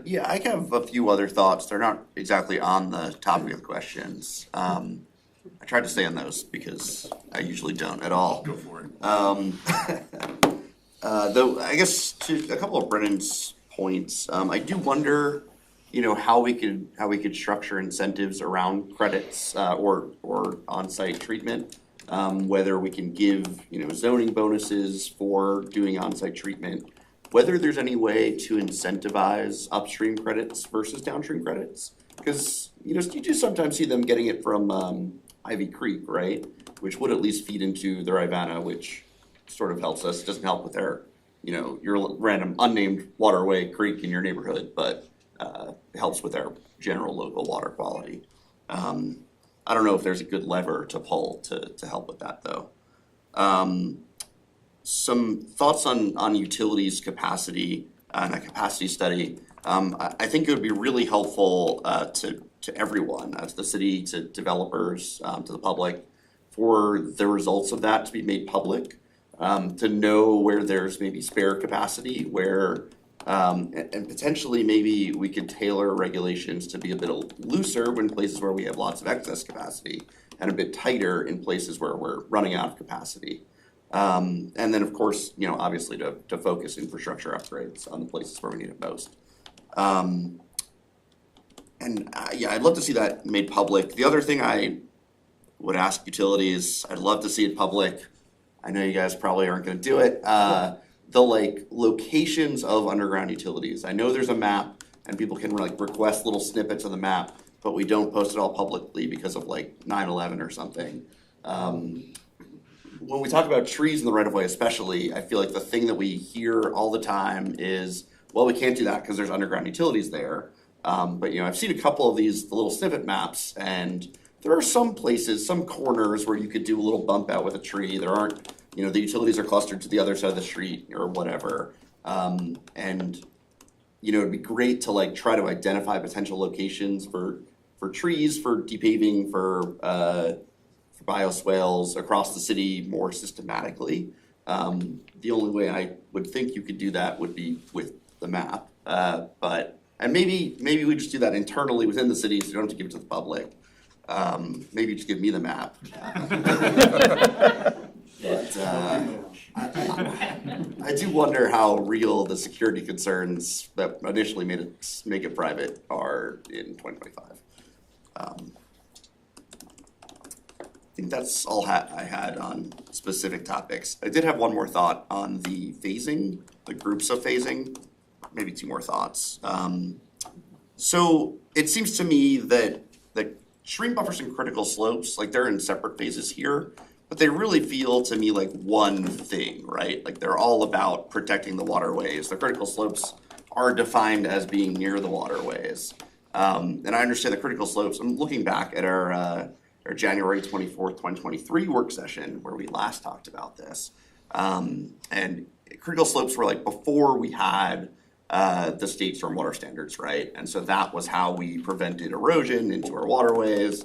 Yeah, I have a few other thoughts. They're not exactly on the topic of the questions. I tried to stay on those because I usually don't at all. Go for it. Though I guess to a couple of Brennan's points, I do wonder, you know, how we could structure incentives around credits or on-site treatment. Whether we can give, you know, zoning bonuses for doing on-site treatment. Whether there's any way to incentivize upstream credits versus downstream credits. Because, you know, you do sometimes see them getting it from Ivy Creek, right? Which would at least feed into their Ivana, which sort of helps us. It doesn't help with their, you know, your random unnamed waterway creek in your neighborhood, but it helps with their general local water quality. I don't know if there's a good lever to pull to help with that, though. Some thoughts on utilities capacity and a capacity study. I think it would be really helpful to everyone, to the city, to developers, to the public, for the results of that to be made public, to know where there's maybe spare capacity, where and potentially maybe we could tailor regulations to be a bit looser in places where we have lots of excess capacity, and a bit tighter in places where we're running out of capacity. And then, of course, obviously to focus infrastructure upgrades on the places where we need it most. I'd love to see that made public. The other thing I would ask utilities, I'd love to see it public. I know you guys probably aren't going to do it. The locations of underground utilities. I know there's a map and people can request little snippets of the map, but we don't post it all publicly because of 9/11 or something. When we talk about trees in the right of way especially, I feel like the thing that we hear all the time is, well, we can't do that because there's underground utilities there. But I've seen a couple of these little snippet maps, and there are some places, some corners where you could do a little bump out with a tree. There aren't, the utilities are clustered to the other side of the street or whatever. It'd be great to try to identify potential locations for trees, for depaving, for bioswales across the city more systematically. The only way I would think you could do that would be with the map. And maybe we just do that internally within the city, so you don't have to give it to the public. Maybe just give me the map. But I do wonder how real the security concerns that initially make it private are in 2025. I think that's all I had on specific topics. I did have one more thought on the phasing, the groups of phasing, maybe two more thoughts. So it seems to me that stream buffers and critical slopes, they're in separate phases here, but they really feel to me like one thing, right? They're all about protecting the waterways. The critical slopes are defined as being near the waterways. And I understand the critical slopes. I'm looking back at our January 24th, 2023 work session where we last talked about this. And critical slopes were before we had the state stormwater standards, right? And so that was how we prevented erosion into our waterways,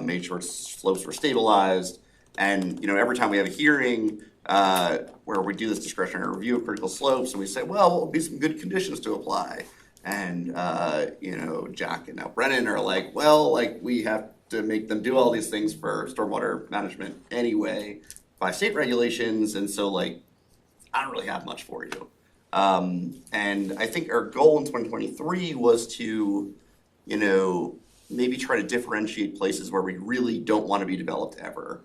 made sure slopes were stabilized. And, every time we have a hearing where we do this discretionary review of critical slopes and we say, well, what would be some good conditions to apply? And, Jack and now Brennan are we have to make them do all these things for stormwater management anyway by state regulations. And so I don't really have much for you. And I think our goal in 2023 was to, maybe try to differentiate places where we really don't want to be developed ever.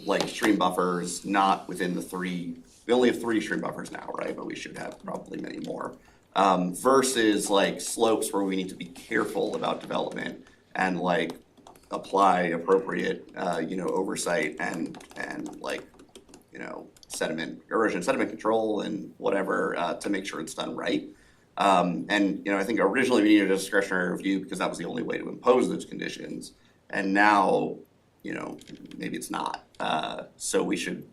Like stream buffers, not within the three, we only have 3 stream buffers now, right? But we should have probably many more. Versus slopes where we need to be careful about development and apply appropriate, oversight and erosion sediment control and whatever to make sure it's done right. I think originally we needed a discretionary review because that was the only way to impose those conditions. And now, maybe it's not. So we should,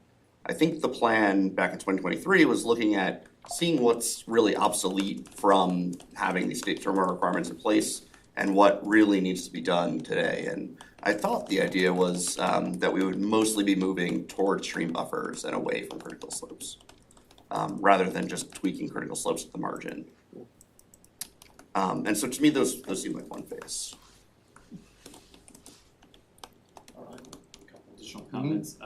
I think the plan back in 2023 was looking at seeing what's really obsolete from having these state stormwater requirements in place and what really needs to be done today. And I thought the idea was that we would mostly be moving towards stream buffers and away from critical slopes, rather than just tweaking critical slopes at the margin. And so to me, those seem like one phase. Additional comments.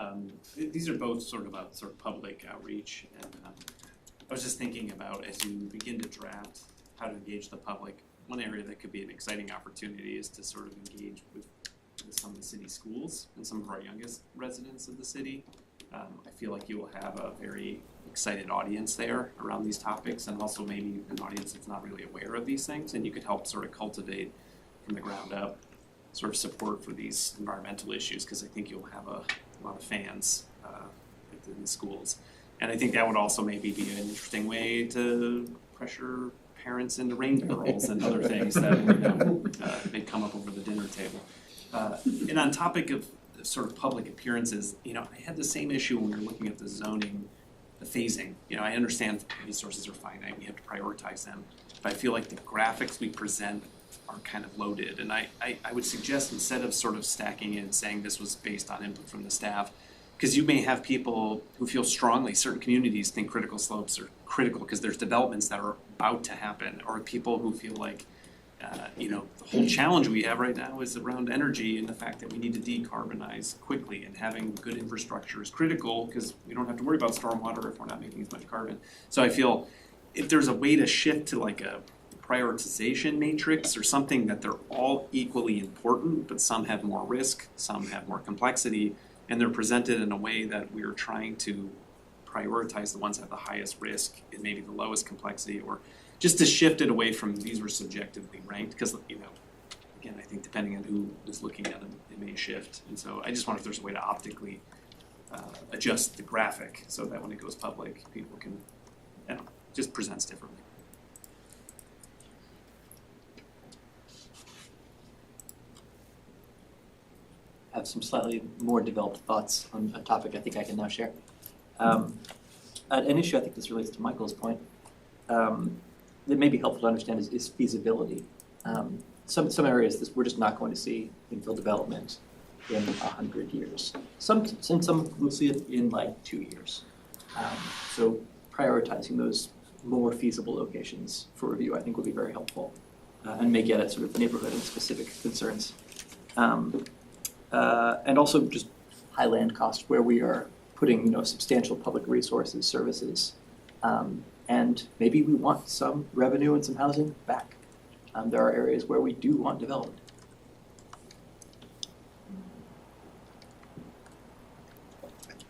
These are both sort of public outreach, and I was just thinking about as you begin to draft how to engage the public. One area that could be an exciting opportunity is to sort of engage with some of the city schools and some of our youngest residents of the city. I feel like you will have a very excited audience there around these topics, and also maybe an audience that's not really aware of these things, and you could help sort of cultivate from the ground up sort of support for these environmental issues, because I think you'll have a lot of fans in the schools. And I think that would also maybe be an interesting way to pressure parents into rain girls and other things that may come up over the dinner table. And on topic of sort of public appearances, I had the same issue when we were looking at the zoning, the phasing. I understand resources are finite, we have to prioritize them, but I feel like the graphics we present are kind of loaded. And I would suggest, instead of sort of stacking it and saying this was based on input from the staff, because you may have people who feel strongly, certain communities think critical slopes are critical because there's developments that are about to happen, or people who feel like the whole challenge we have right now is around energy and the fact that we need to decarbonize quickly, and having good infrastructure is critical because we don't have to worry about stormwater if we're not making as much carbon. So I feel if there's a way to shift to like a prioritization matrix or something that they're all equally important, but some have more risk, some have more complexity, and they're presented in a way that we're trying to prioritize the ones that have the highest risk and maybe the lowest complexity, or just to shift it away from these were subjectively ranked, because again, I think depending on who is looking at them, it may shift. And so I just wonder if there's a way to optically adjust the graphic so that when it goes public, people can, just presents differently. I have some slightly more developed thoughts on a topic I think I can now share. An issue, I think this relates to Michael's point, that may be helpful to understand is feasibility. Some areas we're just not going to see infill development in 100 years. Some we'll see it in like 2 years. So prioritizing those more feasible locations for review, I think, will be very helpful and may get at sort of neighborhood and specific concerns. And also just high land cost where we are putting substantial public resources, services, and maybe we want some revenue and some housing back. There are areas where we do want development.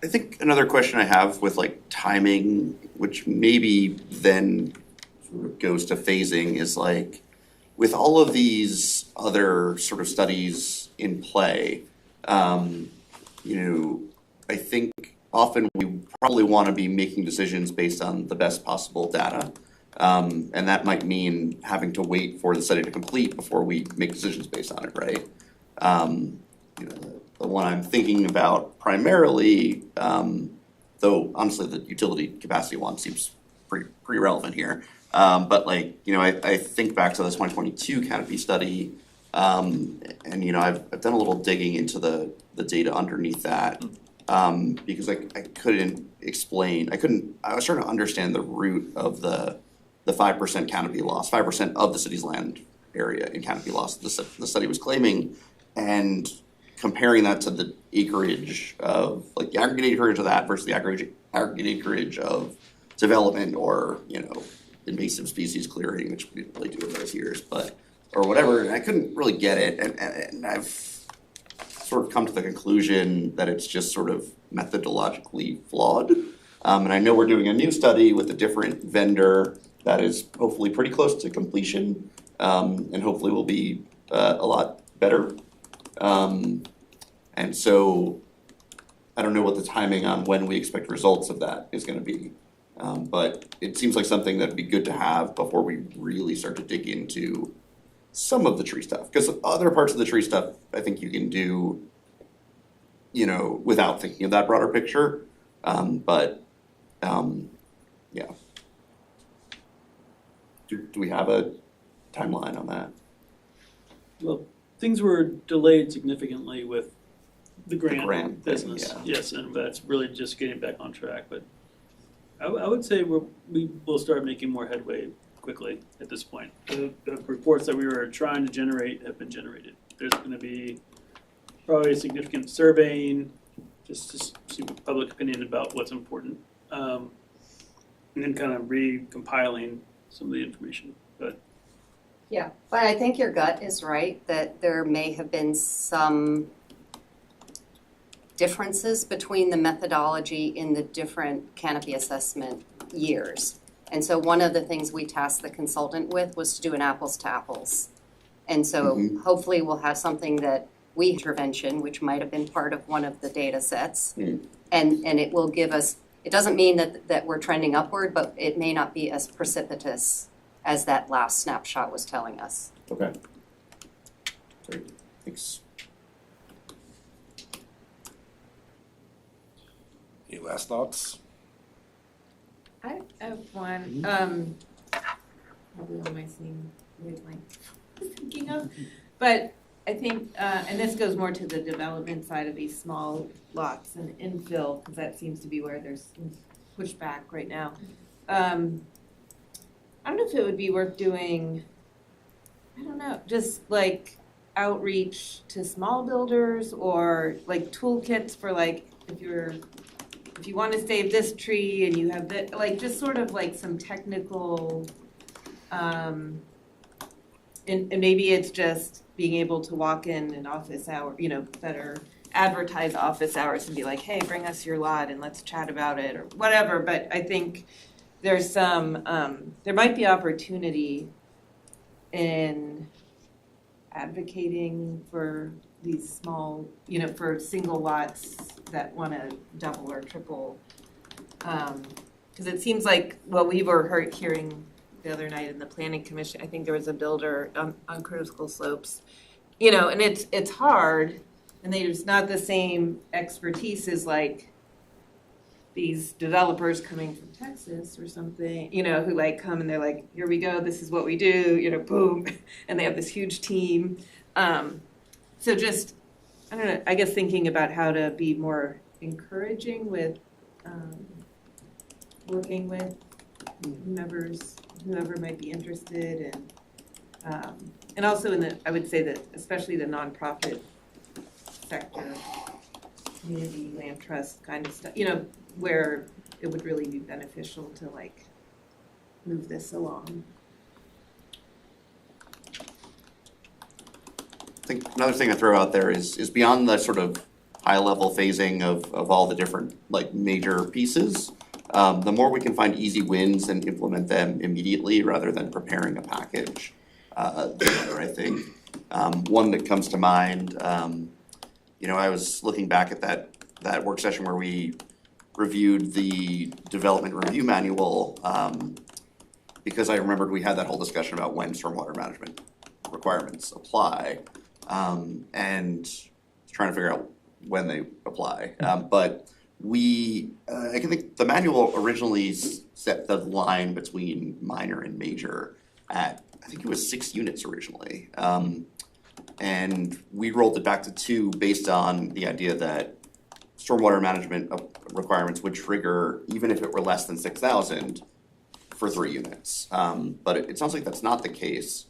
I think another question I have with like timing, which maybe then sort of goes to phasing, is like with all of these other sort of studies in play, I think often we probably want to be making decisions based on the best possible data. And that might mean having to wait for the study to complete before we make decisions based on it, right? The one I'm thinking about primarily, though honestly the utility capacity one seems pretty relevant here. But I think back to the 2022 Canopy study, and I've done a little digging into the data underneath that, because I couldn't explain, I was trying to understand the root of the 5% canopy loss, 5% of the city's land area in canopy loss the study was claiming, and comparing that to the acreage of, like the aggregate acreage of that versus the aggregate acreage of development or, invasive species clearing, which we didn't really do in those years, or whatever, and I couldn't really get it, and I've sort of come to the conclusion that it's just sort of methodologically flawed. And I know we're doing a new study with a different vendor that is hopefully pretty close to completion, and hopefully will be a lot better. And so I don't know what the timing on when we expect results of that is going to be. But it seems like something that'd be good to have before we really start to dig into some of the tree stuff. Because other parts of the tree stuff, I think you can do, without thinking of that broader picture. Yeah. Do we have a timeline on that? Well, things were delayed significantly with the grant thing, business. yeah. Yes, and that's really just getting back on track. But I would say we will start making more headway quickly at this point. The reports that we were trying to generate have been generated. There's going to be probably significant surveying, just to see public opinion about what's important, and then kind of recompiling some of the information. But yeah, but I think your gut is right that there may have been some differences between the methodology in the different canopy assessment years. And so one of the things we tasked the consultant with was to do an apples to apples. And so hopefully we'll have something that intervention, which might have been part of one of the data sets, and it will give us, it doesn't mean that we're trending upward, but it may not be as precipitous as that last snapshot was telling us. Okay. Great. Thanks. Any last thoughts? I have one. Probably on my same wavelength I was thinking of. But I think, and this goes more to the development side of these small lots and infill, because that seems to be where there's pushback right now. I don't know if it would be worth doing, I I don't know, just like outreach to small builders or like toolkits for like if you want to save this tree and you have that, like just sort of like some technical, and maybe it's just being able to walk in an office hour, better advertise office hours and be like, hey, bring us your lot and let's chat about it or whatever. But I think there's some, there might be opportunity in advocating for these small, for single lots that want to double or triple. Because it seems like, well, we were hearing the other night in the planning commission, I think there was a builder on Critical Slopes, and it's hard, and there's not the same expertise as like these developers coming from Texas or something, who like come and they're like, here we go, this is what we do, boom, and they have this huge team. So just, I don't know, I guess thinking about how to be more encouraging with working with whoever might be interested, and also I would say that especially the nonprofit sector, community land trust kind of stuff, where it would really be beneficial to like move this along. I think another thing I throw out there is beyond the sort of high level phasing of all the different like major pieces, the more we can find easy wins and implement them immediately rather than preparing a package, the better, I think. One that comes to mind, I was looking back at that work session where we reviewed the development review manual, because I remembered we had that whole discussion about when stormwater management requirements apply, and trying to figure out when they apply. But I think the manual originally set the line between minor and major at, I think it was 6 units originally. And we rolled it back to 2 based on the idea that stormwater management requirements would trigger even if it were less than 6,000 for 3 units. But it sounds like that's not the case.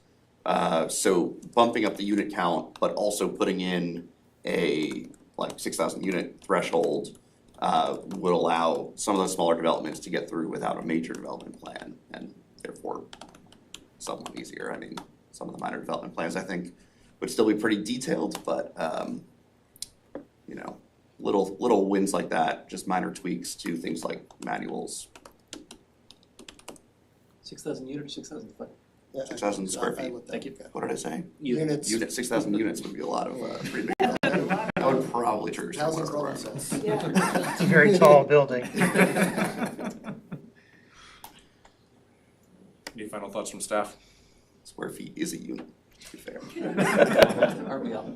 So bumping up the unit count, but also putting in a like 6,000 unit threshold would allow some of the smaller developments to get through without a major development plan, and therefore somewhat easier. I mean, some of the minor development plans I think would still be pretty detailed, but little wins like that, just minor tweaks to things like manuals. 6,000 units, 6,000 foot. 6,000 square feet. Thank you. What did I say? Units. 6,000 units would be a lot of pretty big. That would probably trigger some Housing sort of process. It's a very tall building. Any final thoughts from staff? Square feet is a unit, to be fair. Aren't we all?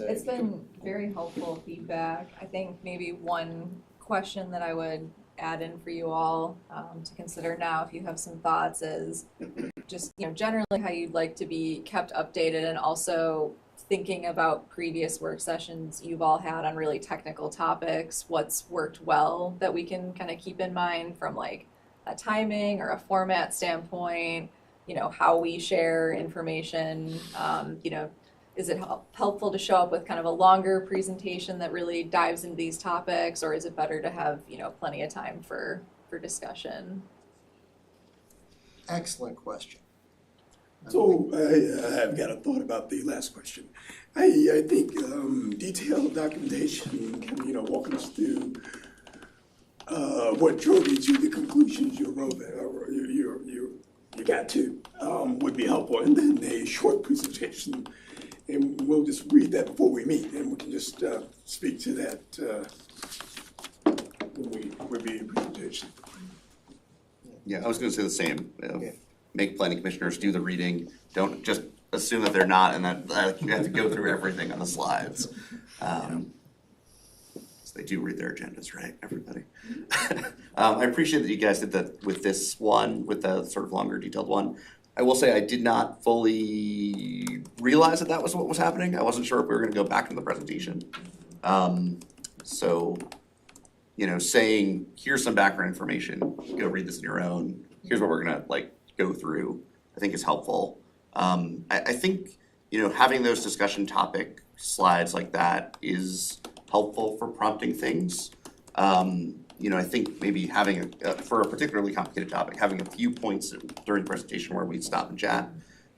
It's been very helpful feedback. I think maybe one question that I would add in for you all to consider now, if you have some thoughts, is just generally how you'd like to be kept updated, and also thinking about previous work sessions you've all had on really technical topics, what's worked well that we can kind of keep in mind from like a timing or a format standpoint, how we share information, is it helpful to show up with kind of a longer presentation that really dives into these topics, or is it better to have, plenty of time for discussion? Excellent question. So I've got a thought about the last question. I think detailed documentation can, walk us through what drove you to the conclusions you wrote or you got to would be helpful, and then a short presentation, and we'll just read that before we meet, and we can just speak to that when we review the presentation. Yeah, I was going to say the same. Make planning commissioners do the reading. Don't just assume that they're not, and that you have to go through everything on the slides. So they do read their agendas, right, everybody? I appreciate that you guys did that with this one, with the sort of longer detailed one. I will say I did not fully realize that was what was happening. I wasn't sure if we were going to go back in the presentation. So, saying, here's some background information, go read this on your own, here's what we're going to go through, I think is helpful. I think, having those discussion topic slides like that is helpful for prompting things. I think maybe having, for a particularly complicated topic, having a few points during the presentation where we stop and chat.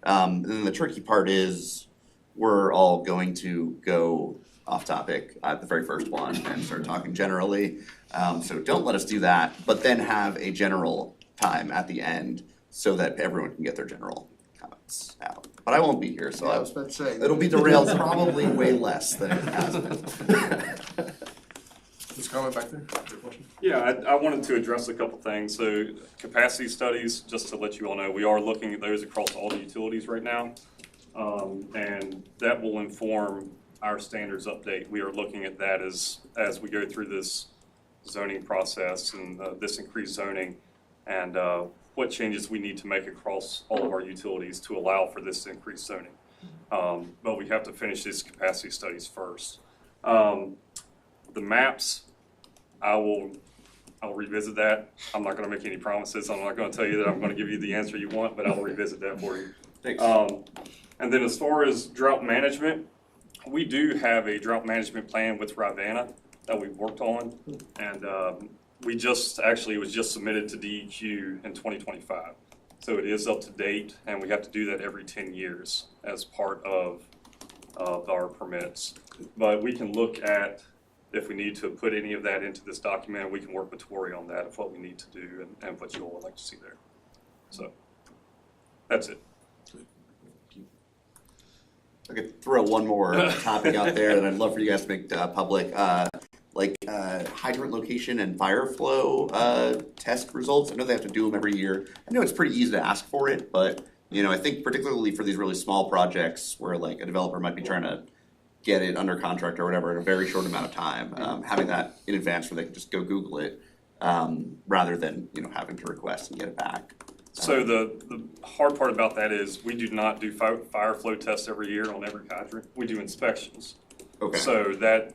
And then the tricky part is we're all going to go off topic at the very first one and start talking generally. So don't let us do that, but then have a general time at the end so that everyone can get their general comments out. But I won't be here, so I was about to say. It'll be derailed probably way less than it has been. Just comment back there. Your question? Yeah, I wanted to address a couple things. So capacity studies, just to let you all know, we are looking at those across all the utilities right now. And that will inform our standards update. We are looking at that as we go through this zoning process and this increased zoning and what changes we need to make across all of our utilities to allow for this increased zoning. But we have to finish these capacity studies first. The maps, I'll revisit that. I'm not going to make any promises. I'm not going to tell you that I'm going to give you the answer you want, but I'll revisit that for you. Thanks. And then as far as drought management, we do have a drought management plan with Rivanna that we've worked on, and it was just submitted to DEQ in 2025. So it is up to date, and we have to do that every 10 years as part of our permits. But we can look at if we need to put any of that into this document. We can work with Tori on that of what we need to do and what you all would like to see there. So that's it. I could throw one more topic out there that I'd love for you guys to make public, hydrant location and fire flow test results. I know they have to do them every year. I know it's pretty easy to ask for it, but I think particularly for these really small projects where like a developer might be trying to get it under contract or whatever in a very short amount of time, having that in advance where they can just go Google it rather than having to request and get it back. So the hard part about that is we do not do fire flow tests every year on every hydrant. We do inspections. Okay. So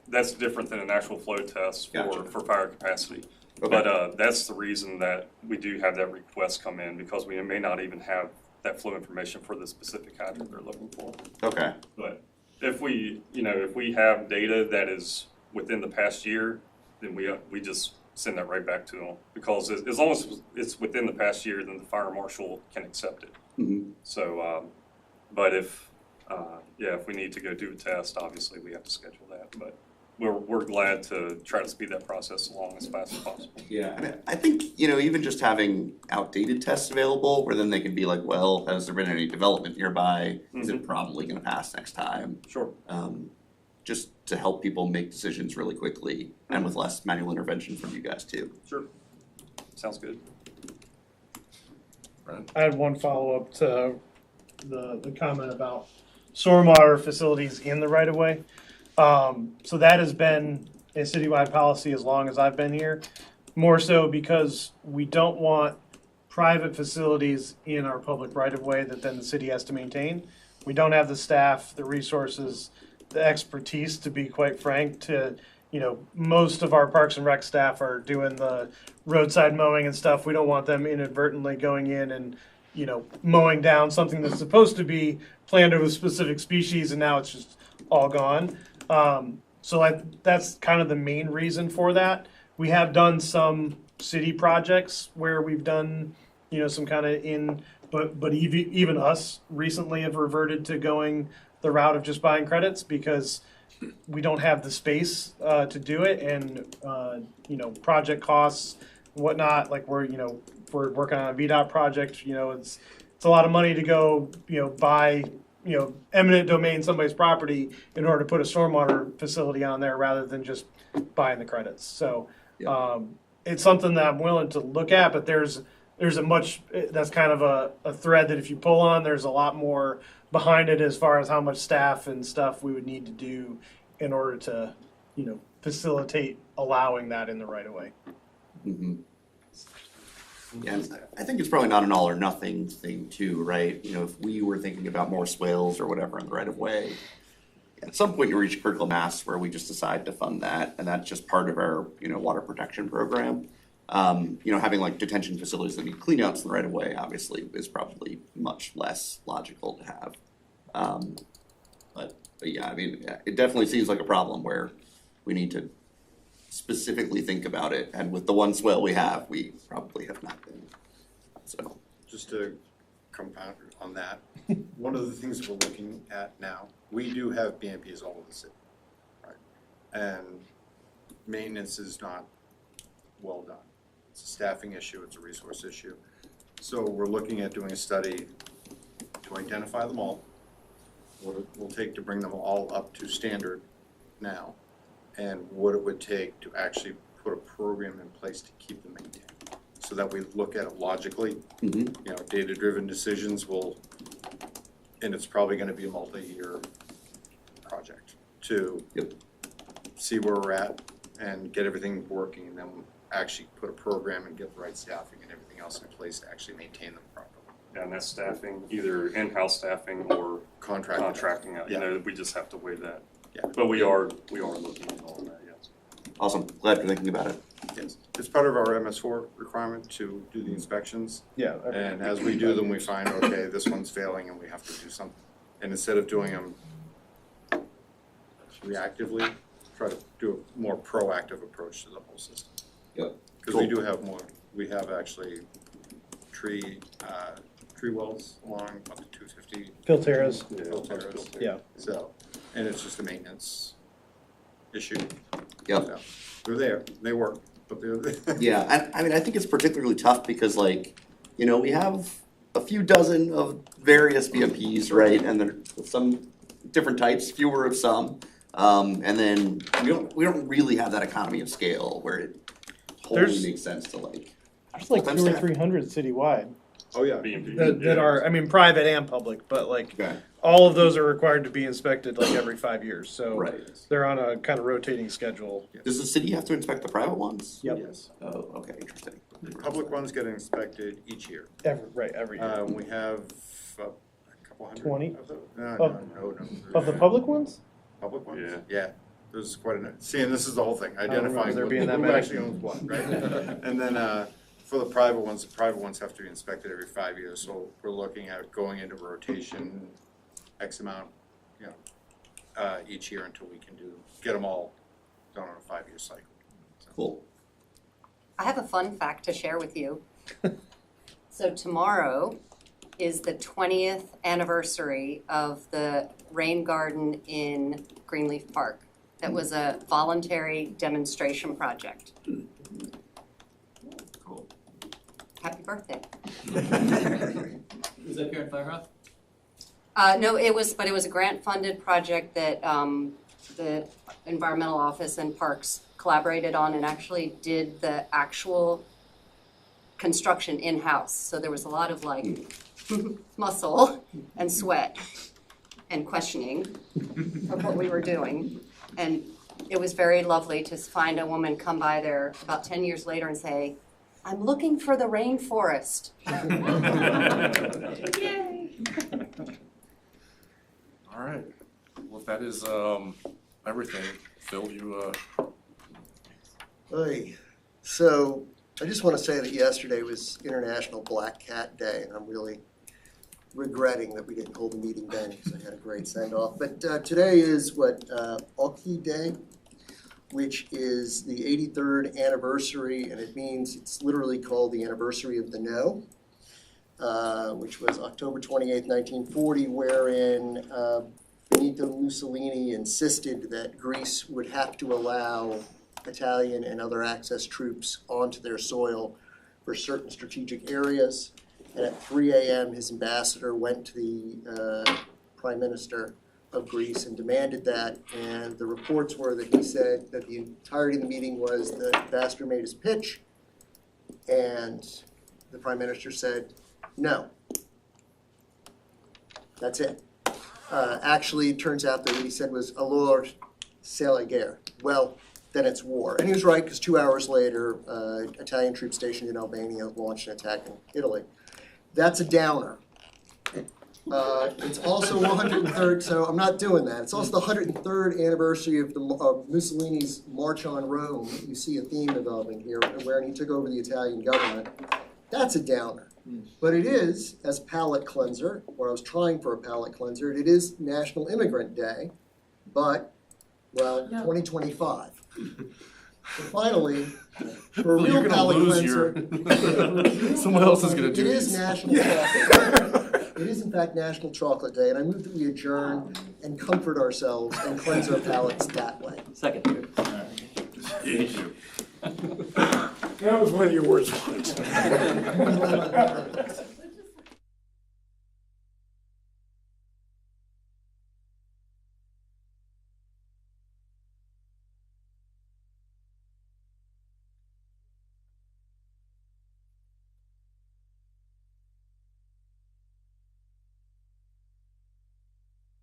that's different than an actual flow test for fire capacity. Okay. But that's the reason that we do have that request come in, because we may not even have that flow information for the specific hydrant they're looking for. Okay. But if we have data that is within the past year, then we just send that right back to them, because as long as it's within the past year, then the fire marshal can accept it. Mm-hmm. So, but if we need to go do a test, obviously we have to schedule that. But we're glad to try to speed that process along as fast as possible. Yeah, I mean, I think even just having outdated tests available, where then they can be like, well, has there been any development nearby? Is it probably going to pass next time? Sure. Just to help people make decisions really quickly and with less manual intervention from you guys too. Sure. Sounds good. I had one follow-up to the comment about stormwater facilities in the right-of-way. So that has been a citywide policy as long as I've been here, more so because we don't want private facilities in our public right-of-way that then the city has to maintain. We don't have the staff, the resources, the expertise, to be quite frank, to, most of our Parks and Rec staff are doing the roadside mowing and stuff. We don't want them inadvertently going in and, mowing down something that's supposed to be planted with specific species and now it's just all gone. So that's kind of the main reason for that. We have done some city projects where we've done, some kind of but even us recently have reverted to going the route of just buying credits because we don't have the space to do it, and project costs and whatnot. Like we're working on a VDOT project. It's a lot of money to go buy eminent domain somebody's property in order to put a stormwater facility on there rather than just buying the credits. So it's something that I'm willing to look at, but there's that's kind of a thread that if you pull on, there's a lot more behind it as far as how much staff and stuff we would need to do in order to, facilitate allowing that in the right of way. Mm-hmm. Yeah, I think it's probably not an all or nothing thing too, right? If we were thinking about more swales or whatever in the right of way, at some point you reach critical mass where we just decide to fund that, and that's just part of our, water protection program. Having like detention facilities that need cleanouts in the right of way obviously is probably much less logical to have. But yeah, I mean, it definitely seems like a problem where we need to specifically think about it, and with the one swale we have, we probably have not been. So just to compound on that, one of the things we're looking at now, we do have BMPs all over the city, right? And maintenance is not well done. It's a staffing issue, it's a resource issue. So we're looking at doing a study to identify them all, what it will take to bring them all up to standard now, and what it would take to actually put a program in place to keep them maintained. So that we look at it logically, data-driven decisions will, and it's probably gonna be a multi-year project to see where we're at and get everything working, and then actually put a program and get the right staffing and everything else in place to actually maintain them properly. Yeah, and that's staffing, either in-house staffing or contracting out. We just have to weigh that. Yeah. But we are looking at all of that, yes. awesome, glad you're thinking about it. Yes, it's part of our MS4 requirement to do the inspections. Yeah. And as we do them, we find, okay, this one's failing and we have to do something. And instead of doing them reactively, try to do a more proactive approach to the whole system. Yep. Because we do have more, we have actually tree wells along up to 250. Filteras. Filteras. Yeah. So, and it's just a maintenance issue. Yep. So, they're there, they work, but they're there. Yeah, and I mean, I think it's particularly tough because we have a few dozen of various BMPs, right? And there are some different types, fewer of some. And then we don't really have that economy of scale where it wholly makes sense to There's like 200 or 300 citywide. Oh, yeah. That are, I mean, private and public, but all of those are required to be inspected every 5 years. So they're on a kind of rotating schedule. Does the city have to inspect the private ones? Yep. Yes. Oh, okay, interesting. The public ones get inspected each year. Every year. We have a couple hundred. 20? Of those. No. Of the public ones? Public ones? Yeah. There's quite a, see, and this is the whole thing, I don't remember identifying there who being that many. actually owns what, right? And then, for the private ones have to be inspected every 5 years, so we're looking at going into rotation, X amount, each year until we can get them all done on a 5-year cycle. Cool. I have a fun fact to share with you. So tomorrow is the 20th anniversary of the rain garden in Greenleaf Park. That was a voluntary demonstration project. Cool. Happy birthday. Was that here in Firehouse? No, it was a grant-funded project that the Environmental Office and Parks collaborated on and actually did the actual construction in-house. So there was a lot of muscle and sweat and questioning of what we were doing. And it was very lovely to find a woman come by there about 10 years later and say, "I'm looking for the rainforest." Yay! All right. Well, if that is everything, Phil, you. Hey, so I just want to say that yesterday was International Black Cat Day, and I'm really regretting that we didn't hold a meeting then because I had a great send-off. But today is Oki Day, which is the 83rd anniversary, and it means it's literally called the anniversary of the No, which was October 28th, 1940, wherein Benito Mussolini insisted that Greece would have to allow Italian and other Axis troops onto their soil for certain strategic areas. And at 3 a.m., his ambassador went to the Prime Minister of Greece and demanded that. And the reports were that he said that the entirety of the meeting was the ambassador made his pitch, and the Prime Minister said, no. That's it. Actually, it turns out that what he said was, alors, c'est la guerre. Well, then it's war. And he was right, because 2 hours later, Italian troops stationed in Albania launched an attack in Italy. That's a downer. It's also 103rd, so I'm not doing that. It's also the 103rd anniversary of Mussolini's March on Rome. You see a theme developing here, where he took over the Italian government. That's a downer. But it is, as a palate cleanser, or I was trying for a palate cleanser, it is National Immigrant Day, but, well, 2025. So finally, for a Well, real you're gonna palate lose cleanser. Someone else is gonna do It is these. National Chocolate Day. It is in fact National Chocolate Day, and I move that we adjourn and comfort ourselves and cleanse our palates that way. Second. Thank you. That was one of your worst ones.